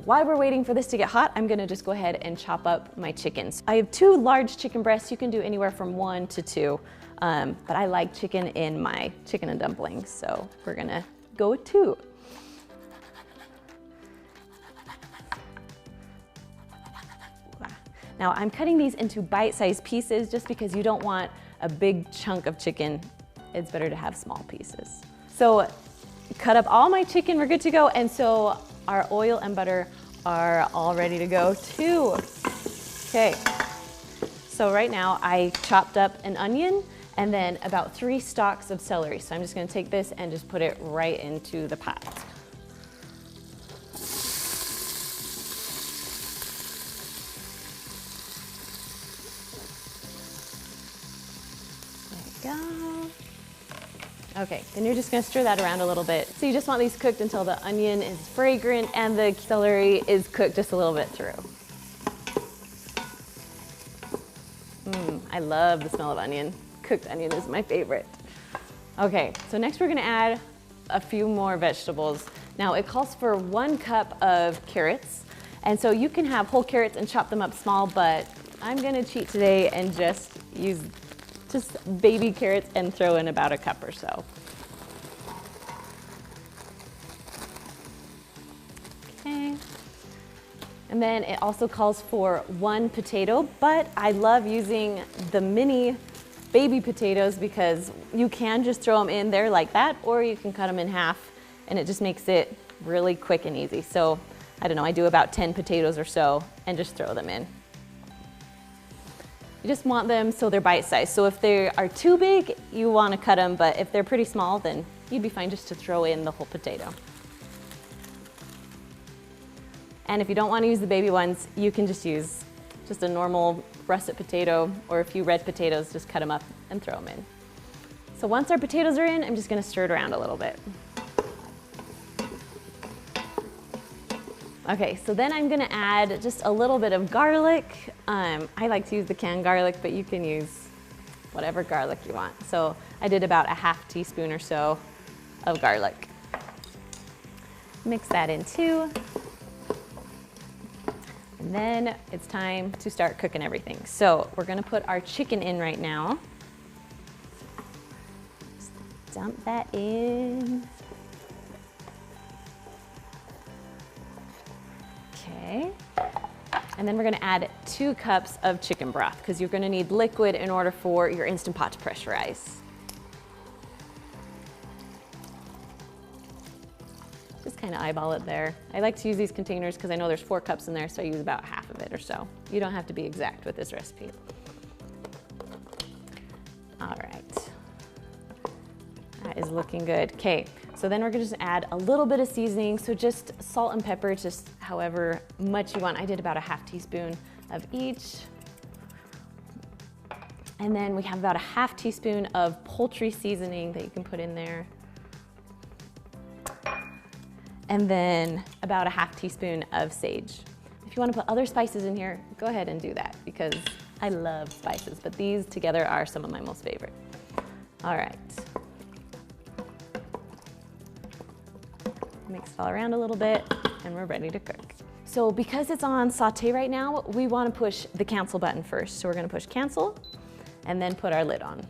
While we're waiting for this to get hot, I'm gonna just go ahead and chop up my chickens. I have 2 large chicken breasts. You can do anywhere from 1 to 2, but I like chicken in my chicken and dumplings, so we're gonna go with 2. Now I'm cutting these into bite-sized pieces just because you don't want a big chunk of chicken. It's better to have small pieces. So cut up all my chicken, we're good to go. And so our oil and butter are all ready to go too. Okay, so right now I chopped up an onion and then about 3 stalks of celery. So I'm just gonna take this and just put it right into the pot. Go. Okay, then you're just gonna stir that around a little bit. So you just want these cooked until the onion is fragrant and the celery is cooked just a little bit through. I love the smell of onion. Cooked onion is my favorite. Okay, so next we're gonna add a few more vegetables. Now it calls for 1 cup of carrots. And so you can have whole carrots and chop them up small, but I'm gonna cheat today and just use baby carrots and throw in about a cup or so. Okay. And then it also calls for 1 potato, but I love using the mini baby potatoes because you can just throw them in there like that, or you can cut them in half and it just makes it really quick and easy. So I don't know, I do about 10 potatoes or so and just throw them in. You just want them so they're bite-sized. So if they are too big, you want to cut them, but if they're pretty small, then you'd be fine just to throw in the whole potato. And if you don't want to use the baby ones, you can just use just a normal russet potato or a few red potatoes, just cut them up and throw them in. So once our potatoes are in, I'm just going to stir it around a little bit. Okay, so then I'm gonna add just a little bit of garlic. I like to use the canned garlic, but you can use whatever garlic you want. So I did about a ½ teaspoon or so of garlic. Mix that in too. And And then it's time to start cooking everything. So we're gonna put our chicken in right now. Just dump that in. Okay. And then we're gonna add 2 cups of chicken broth because you're gonna need liquid in order for your Instant Pot to pressurize. Just kind of eyeball it there. I like to use these containers because I know there's 4 cups in there, so I use about half of it or so. You don't have to be exact with this recipe. All right. That is looking good. Okay, so then we're gonna just add a little bit of seasoning. So just salt and pepper, just however much you want. I did about a half teaspoon of each. And then we have about a half teaspoon of poultry seasoning that you can put in there. And then about a half teaspoon of sage. If you want to put other spices in here, go ahead and do that because I love spices, but these together are some of my most favorite. All right. Mix it all around a little bit and we're ready to cook. So because it's on saute right now, we want to push the cancel button first. So we're going to push cancel and then put our lid on.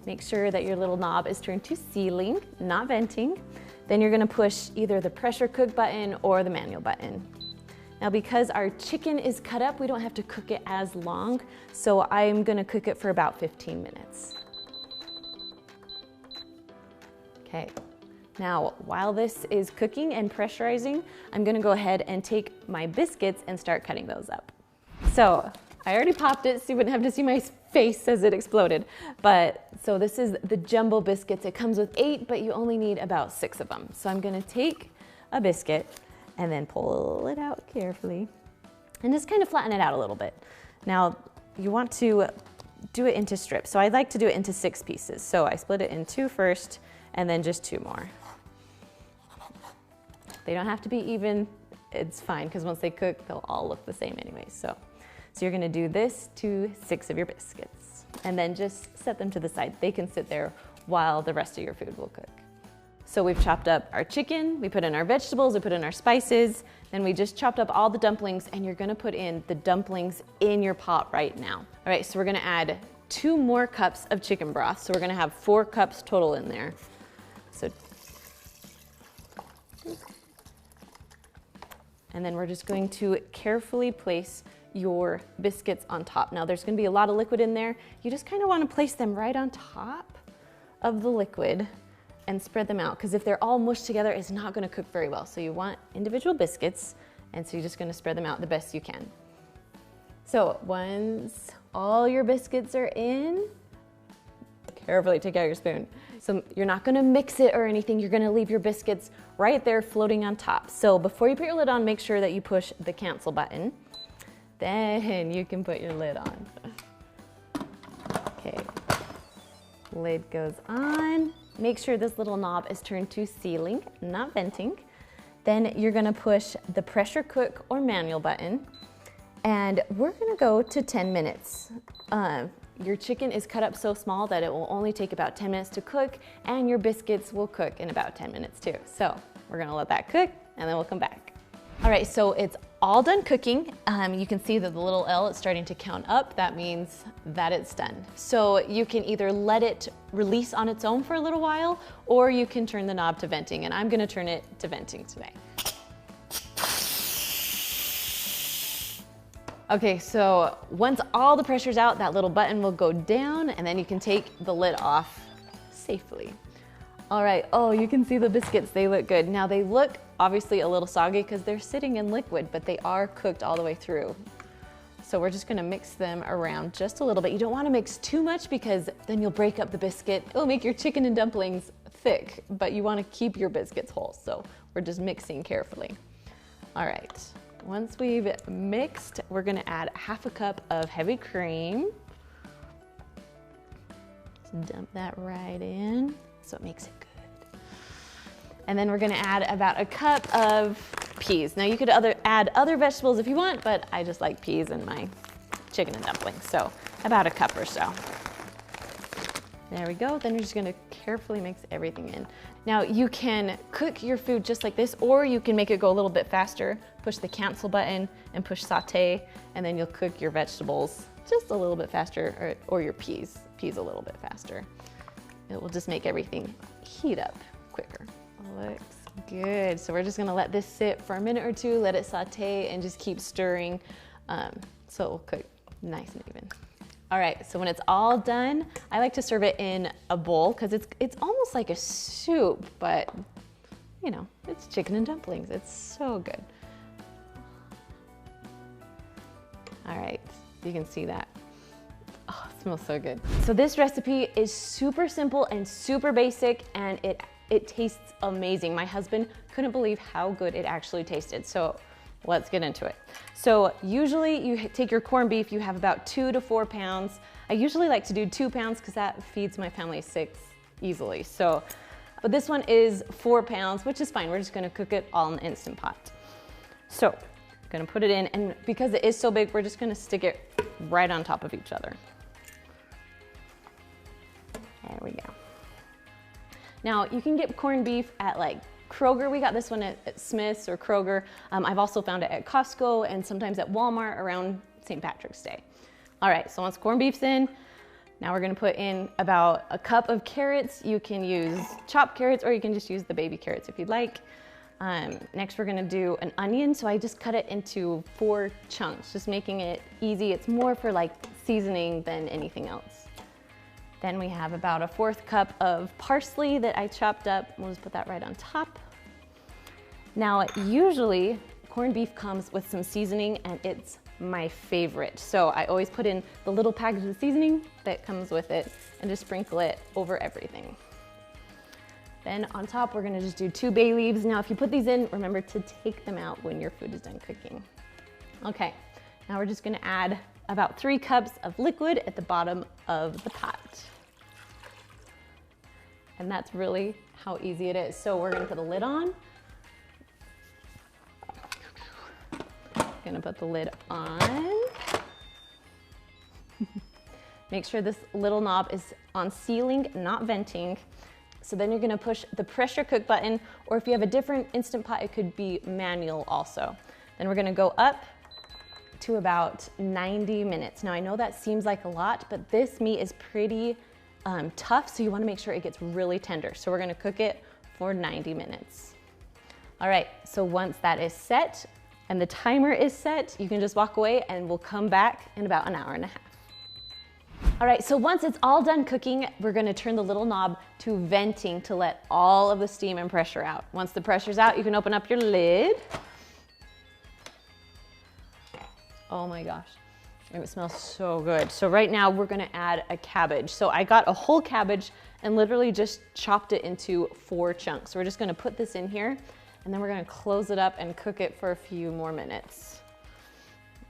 Make sure that your little knob is turned to sealing, not venting. Then you're gonna push either the pressure cook button or the manual button. Now because our chicken is cut up, we don't have to cook it as long, so I'm gonna cook it for about 15 minutes. Okay, now while this is cooking and pressurizing, I'm gonna go ahead and take my biscuits and start cutting those up. So I already popped it so you wouldn't have to see my face as it exploded. But so this is the jumbo biscuits. It comes with 8, but you only need about 6 of them. So I'm gonna take a biscuit and then pull it out carefully and just kind of flatten it out a little bit. Now you want to do it into strips. So I like to do it into 6 pieces. So I split it in 2 first and then just 2 more. They don't have to be even. It's fine because once they cook, they'll all look the same anyway. So you're gonna do this to 6 of your biscuits and then just set them to the side. They can sit there while the rest of your food will cook. So we've chopped up our chicken, we put in our vegetables, we put in our spices, then we just chopped up all the dumplings and you're gonna put in the dumplings in your pot right now. All right, so we're gonna add 2 more cups of chicken broth. So we're gonna have 4 cups total in there. So, and then we're just going to carefully place your biscuits on top. Now there's gonna be a lot of liquid in there. You just kind of want to place them right on top of the liquid and spread them out because if they're all mushed together, it's not gonna cook very well. So you want individual biscuits and so you're just gonna spread them out the best you can. So once all your biscuits are in, carefully take out your spoon. So you're not gonna mix it or anything, you're gonna leave your biscuits right there floating on top. So before you put your lid on, make sure that you push the cancel button. Then you can put your lid on. Okay, lid goes on. Make sure this little knob is turned to sealing, not venting. Then you're gonna push the pressure cook or manual button and we're gonna go to 10 minutes. Your chicken is cut up so small that it will only take about 10 minutes to cook and your biscuits will cook in about 10 minutes too. So we're gonna let that cook and then we'll come back. All right, so it's all done cooking. You can see that the little L is starting to count up. That means that it's done. So you can either let it release on its own for a little while, or you can turn the knob to venting, and I'm gonna turn it to venting today. Okay, so once all the pressure's out, that little button will go down, and then you can take the lid off safely. All right, oh, you can see the biscuits, they look good. Now they look obviously a little soggy because they're sitting in liquid, but they are cooked all the way through. So we're just gonna mix them around just a little bit. You don't wanna mix too much because then you'll break up the biscuit. It'll make your chicken and dumplings thick, but you wanna keep your biscuits whole. So we're just mixing carefully. All right, once we've mixed, we're gonna add 1/2 cup of heavy cream. Just dump that right in so it makes it good. And then we're gonna add about 1 cup of peas. Now you could add other vegetables if you want, but I just like peas in my chicken and dumplings, so about 1 cup or so. There we go. Then you're just gonna carefully mix everything in. Now you can cook your food just like this, or you can make it go a little bit faster. Push the cancel button and push saute, and then you'll cook your vegetables just a little bit faster, or your peas a little bit faster. It will just make everything heat up quicker. Looks good. So we're just gonna let this sit for a minute or two, let it saute, and just keep stirring so it will cook nice and even. All right, so when it's all done, I like to serve it in a bowl because it's almost like a soup, but you know, it's chicken and dumplings. It's so good. All right, you can see that. Oh, it smells so good. So this recipe is super simple and super basic, and it tastes amazing. My husband couldn't believe how good it actually tasted. So let's get into it. So usually you take your corned beef, you have about 2 to 4 pounds. I usually like to do 2 pounds because that feeds my family 6 easily. So, but this one is 4 pounds, which is fine. We're just gonna cook it all in the Instant Pot. So, I'm gonna put it in, and because it is so big, we're just gonna stick it right on top of each other. There we go. Now, you can get corned beef at like Kroger. We got this one at Smith's or Kroger. I've also found it at Costco and sometimes at Walmart around St. Patrick's Day. All right, so once corned beef's in, now we're gonna put in about a cup of carrots. You can use chopped carrots, or you can just use the baby carrots if you'd like. Next, we're gonna do an onion. So I just cut it into 4 chunks, just making it easy. It's more for like seasoning than anything else. Then we have about a 1/4 cup of parsley that I chopped up. We'll just put that right on top. Now, usually corned beef comes with some seasoning, and it's my favorite. So I always put in the little package of seasoning that comes with it and just sprinkle it over everything. Then on top, we're gonna just do 2 bay leaves. Now, if you put these in, remember to take them out when your food is done cooking. Okay, now we're just gonna add about 3 cups of liquid at the bottom of the pot. And that's really how easy it is. So we're gonna put a lid on. Gonna put the lid on. Make sure this little knob is on sealing, not venting. So then you're gonna push the pressure cook button, or if you have a different Instant Pot, it could be manual also. Then we're gonna go up to about 90 minutes. Now I know that seems like a lot, but this meat is pretty tough, so you wanna make sure it gets really tender. So we're gonna cook it for 90 minutes. All right, so once that is set and the timer is set, you can just walk away and we'll come back in about 1.5 hours. All right, so once it's all done cooking, we're gonna turn the little knob to venting to let all of the steam and pressure out. Once the pressure's out, you can open up your lid. Oh my gosh, it smells so good. So right now we're gonna add a cabbage. So I got a whole cabbage and literally just chopped it into 4 chunks. So we're just gonna put this in here, and then we're gonna close it up and cook it for a few more minutes.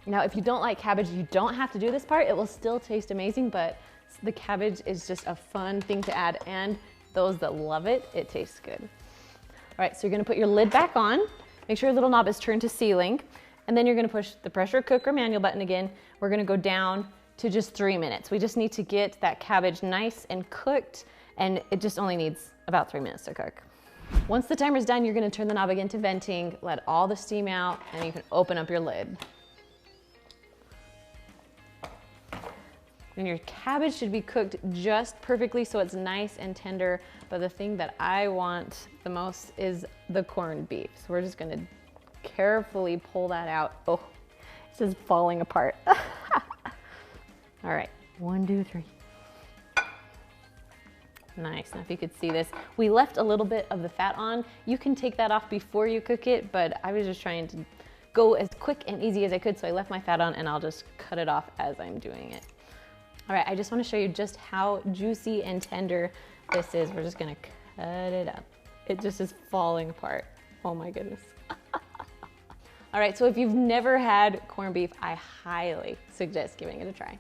Now, if you don't like cabbage, you don't have to do this part. It will still taste amazing, but the cabbage is just a fun thing to add, and those that love it, it tastes good. All right, so you're gonna put your lid back on. Make sure your little knob is turned to sealing. And then you're gonna push the pressure cooker manual button again. We're gonna go down to just 3 minutes. We just need to get that cabbage nice and cooked, and it just only needs about 3 minutes to cook. Once the timer's done, you're gonna turn the knob again to venting, let all the steam out, and you can open up your lid. And your cabbage should be cooked just perfectly so it's nice and tender, but the thing that I want the most is the corned beef. So we're just gonna carefully pull that out. Oh, it's just falling apart. All right, 1, 2, 3. Nice, now if you could see this, we left a little bit of the fat on. You can take that off before you cook it, but I was just trying to go as quick and easy as I could, so I left my fat on, and I'll just cut it off as I'm doing it. All right, I just wanna show you just how juicy and tender this is. We're just gonna cut it up. It just is falling apart. Oh my goodness. All right, so if you've never had corned beef, I highly suggest giving it a try.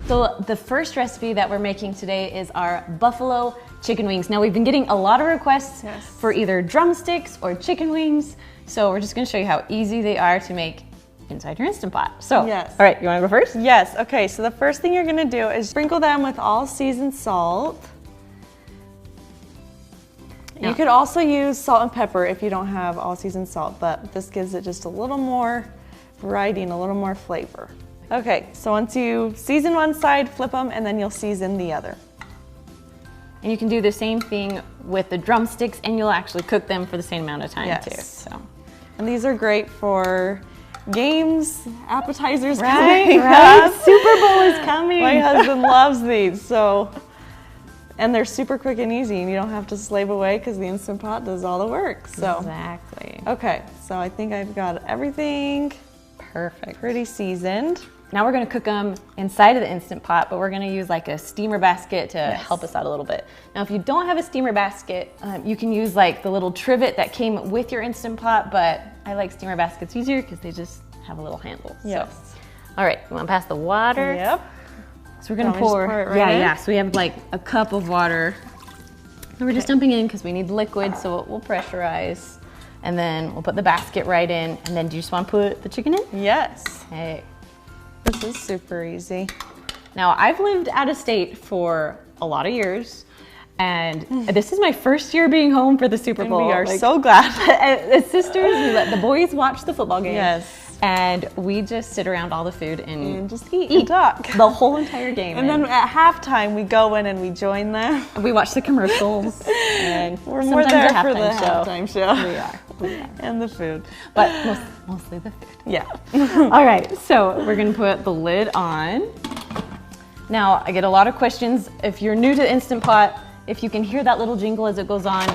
So the first recipe that we're making today is our buffalo chicken wings. Now we've been getting a lot of requests for either drumsticks or chicken wings. So we're just gonna show you how easy they are to make inside your Instant Pot. So, Yes. all right, you wanna go first? Yes, okay, so the first thing you're gonna do is sprinkle them with all seasoned salt. You could also use salt and pepper if you don't have all seasoned salt, but this gives it just a little more variety and a little more flavor. Okay, so once you season one side, flip them, and then you'll season the other. And you can do the same thing with the drumsticks, and you'll actually cook them for the same amount of time too. So, And these are great for games, appetizers right, coming right. up. Super Bowl is coming. My husband loves these, so. And they're super quick and easy, and you don't have to slave away because the Instant Pot does all the work. So. Exactly. Okay, so I think I've got everything Perfect. pretty seasoned. Now we're gonna cook them inside of the Instant Pot, but we're gonna use like a steamer basket to help us out a little bit. Now, if you don't have a steamer basket, you can use like the little trivet that came with your Instant Pot, but I like steamer baskets easier because they just have a little handle. Yes. So, all right, you wanna pass the water? Yep. So we're gonna Want me to just pour, pour it right in? yeah. So we have like a cup of water. And we're just dumping in because we need liquid, so it will pressurize. And then we'll put the basket right in. And then do you just wanna put the chicken in? Yes. Okay. This is super easy. Now, I've lived out of state for a lot of years, and this is my first year being home for the Super Bowl. We are so glad. As sisters, we let the boys watch the football game. Yes. And we just sit around all the food and just eat and talk. the whole entire game. And then at halftime, we go in and we join them. we watch the commercials. And We're more sometimes there a for the halftime show. halftime show. We are. And the food. But mostly the food. Yeah. All right, so we're gonna put the lid on. Now, I get a lot of questions. If you're new to the Instant Pot, if you can hear that little jingle as it goes on,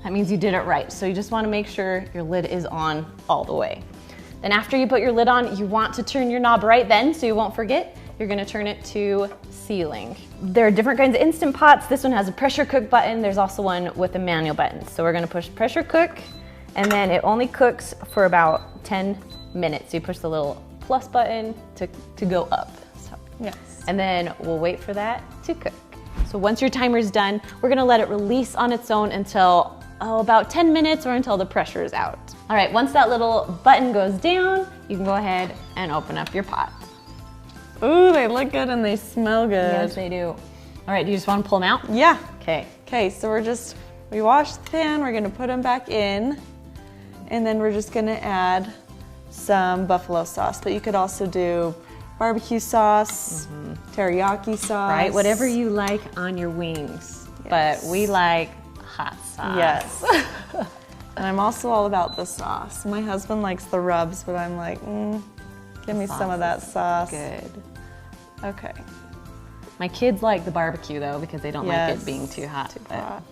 that means you did it right. So you just wanna make sure your lid is on all the way. Then after you put your lid on, you want to turn your knob right then so you won't forget. You're gonna turn it to sealing. There are different kinds of Instant Pots. This one has a pressure cook button. There's also one with a manual button. So we're gonna push pressure cook, and then it only cooks for about 10 minutes. You push the little plus button to go up. So. Yes. And then we'll wait for that to cook. So once your timer's done, we're gonna let it release on its own until about 10 minutes or until the pressure is out. All right, once that little button goes down, you can go ahead and open up your pot. Ooh, they look good and they smell good. Yes, they do. All right, do you just wanna pull them out? Yeah. Okay. Okay, so we washed the pan, we're gonna put them back in, and then we're just gonna add some buffalo sauce, but you could also do barbecue sauce, teriyaki sauce. Right, whatever you like on your wings. Yes. But we like hot sauce. Yes. And I'm also all about the sauce. My husband likes the rubs, but I'm like, give me some of that sauce. Good. Okay. My kids like the barbecue though because they don't like Yes. it being too hot. Too but hot.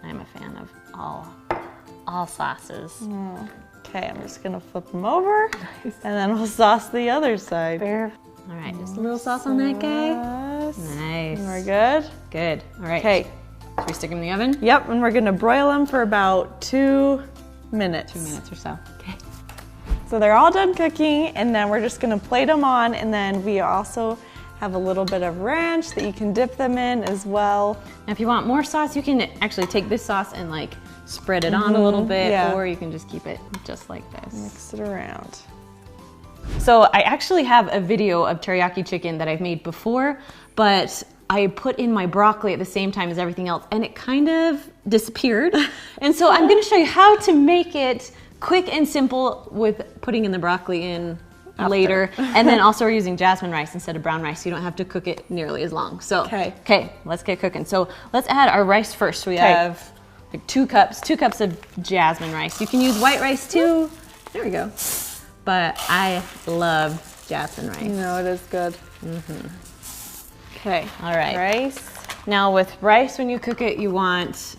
I'm a fan of all sauces. Okay, I'm just gonna flip them over, and then we'll sauce the other side. All right, just a little sauce on that guy. Yes. Nice. And we're good. Good. All right. Okay. Should we stick them in the oven? Yep, and we're gonna broil them for about 2 minutes. 2 minutes or so. Okay. So they're all done cooking, and then we're just gonna plate them on, and then we also have a little bit of ranch that you can dip them in as well. Now, if you want more sauce, you can actually take this sauce and like spread it on a little bit, yeah. or you can just keep it just like this. Mix it around. So I actually have a video of teriyaki chicken that I've made before, but I put in my broccoli at the same time as everything else, and it kind of disappeared. And so I'm gonna show you how to make it quick and simple with putting in the broccoli in later. And then also we're using jasmine rice instead of brown rice, so you don't have to cook it nearly as long. So, okay, let's get cooking. So let's add our rice first. We have like 2 cups of jasmine rice. You can use white rice too. There we go. But I love jasmine rice. You know, it is good. Okay. All right. Rice. Now with rice, when you cook it, you want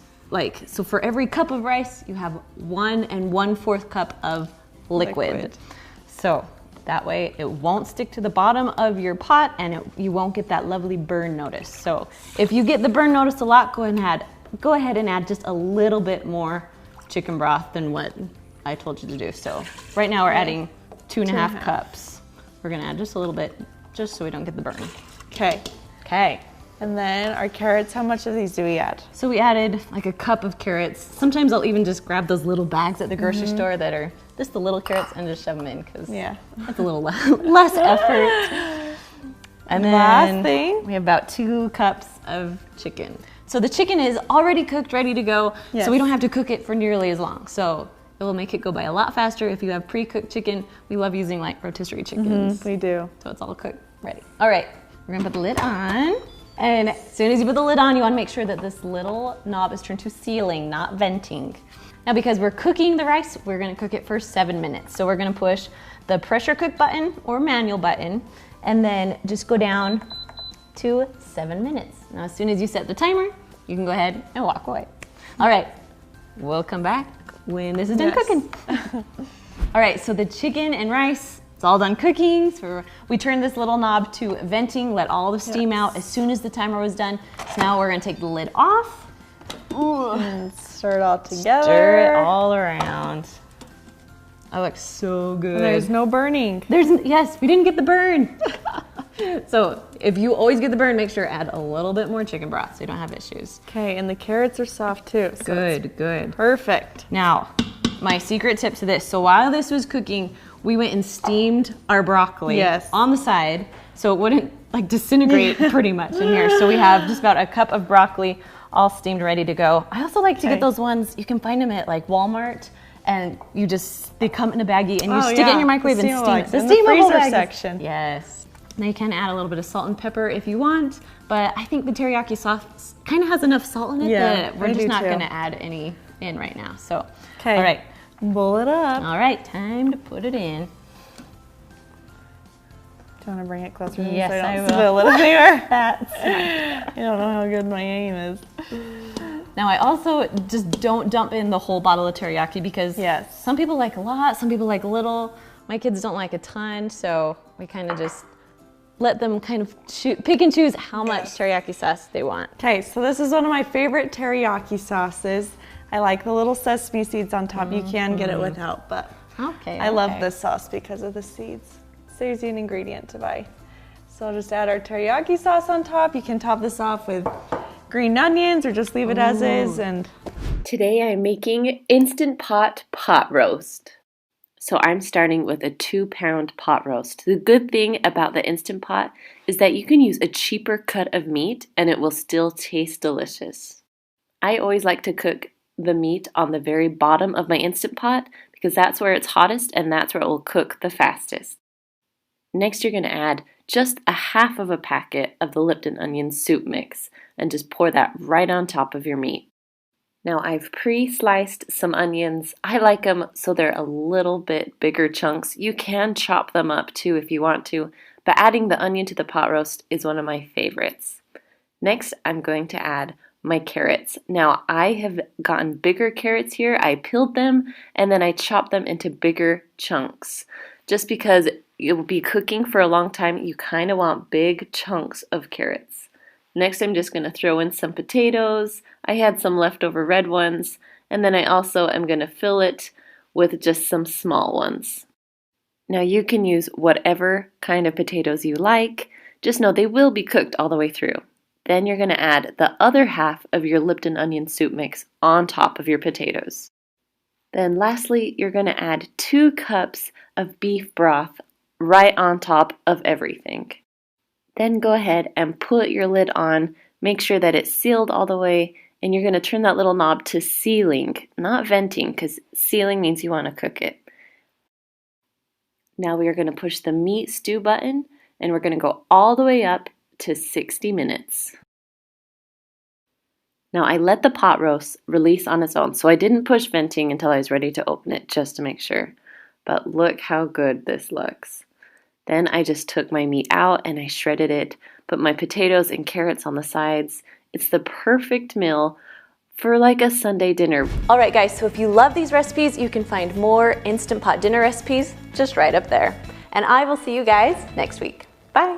so for every cup of rice, you have 1 1/4 cup of liquid. So that way it won't stick to the bottom of your pot and you won't get that lovely burn notice. So if you get the burn notice a lot, go ahead and add just a little bit more chicken broth than what I told you to do. So right now we're adding 2.5 cups. We're gonna add just a little bit, just so we don't get the burn. Okay. Okay. And then our carrots, how much of these do we add? So we added like a cup of carrots. Sometimes I'll even just grab those little bags at the grocery store that are just the little carrots and just shove them in because Yeah. it's a little less effort. And then Last thing. we have about 2 cups of chicken. So the chicken is already cooked, ready to go. Yes. So we don't have to cook it for nearly as long. So it will make it go by a lot faster if you have pre-cooked chicken. We love using like rotisserie chickens. We do. So it's all cooked, ready. All right, we're gonna put the lid on. And as soon as you put the lid on, you wanna make sure that this little knob is turned to sealing, not venting. Now because we're cooking the rice, we're gonna cook it for 7 minutes. So we're gonna push the pressure cook button or manual button, and then just go down to 7 minutes. Now as soon as you set the timer, you can go ahead and walk away. All right, we'll come back when this is done cooking. All right, so the chicken and rice, it's all done cooking. So we turned this little knob to venting, let all the steam out as soon as the timer was done. So now we're gonna take the lid off. And stir it all together. Stir it all around. That looks so good. There's no burning. Yes, we didn't get the burn. So if you always get the burn, make sure to add a little bit more chicken broth so you don't have issues. Okay, and the carrots are soft too. So Good. perfect. Now, my secret tip to this. So while this was cooking, we went and steamed our broccoli on the side so it wouldn't like disintegrate pretty much in here. So we have just about a cup of broccoli all steamed, ready to go. I also like to get those ones, you can find them at like Walmart, and they come in a baggie and you stick it in your microwave and steam it. The steamable freezer baggies. section. Yes. Now you can add a little bit of salt and pepper if you want, but I think the teriyaki sauce kind of has enough salt in it that we're just not gonna add any in right now. So, all right. Bowl it up. All right, time to put it in. Do you want to bring it closer? Yes, so I will. Spill it anywhere. You don't know how good my aim is. Now I also just don't dump in the whole bottle of teriyaki because some people like a lot, some people like a little. My kids don't like a ton, so we kind of just let them kind of pick and choose how much teriyaki sauce they want. Okay, so this is one of my favorite teriyaki sauces. I like the little sesame seeds on top. You can get it without, but I love this sauce because of the seeds. Saves you an ingredient to buy. So I'll just add our teriyaki sauce on top. You can top this off with green onions or just leave it as is. And today I'm making Instant Pot pot roast. So I'm starting with a 2-pound pot roast. The good thing about the Instant Pot is that you can use a cheaper cut of meat and it will still taste delicious. I always like to cook the meat on the very bottom of my Instant Pot because that's where it's hottest and that's where it will cook the fastest. Next, you're going to add just a half of a packet of the Lipton onion soup mix and just pour that right on top of your meat. Now I've pre-sliced some onions. I like them so they're a little bit bigger chunks. You can chop them up too if you want to, but adding the onion to the pot roast is one of my favorites. Next, I'm going to add my carrots. Now I have gotten bigger carrots here. I peeled them and then I chopped them into bigger chunks. Just because you'll be cooking for a long time, you kind of want big chunks of carrots. Next, I'm just going to throw in some potatoes. I had some leftover red ones, and then I also am going to fill it with just some small ones. Now you can use whatever kind of potatoes you like. Just know they will be cooked all the way through. Then you're going to add the other half of your Lipton onion soup mix on top of your potatoes. Then lastly, you're going to add 2 cups of beef broth right on top of everything. Then go ahead and put your lid on, make sure that it's sealed all the way, and you're going to turn that little knob to sealing, not venting, because sealing means you want to cook it. Now we are going to push the meat stew button, and we're going to go all the way up to 60 minutes. Now I let the pot roast release on its own, so I didn't push venting until I was ready to open it, just to make sure. But look how good this looks. Then I just took my meat out and I shredded it, put my potatoes and carrots on the sides. It's the perfect meal for like a Sunday dinner. All right guys, so if you love these recipes, you can find more Instant Pot dinner recipes just right up there. And I will see you guys next week. Bye.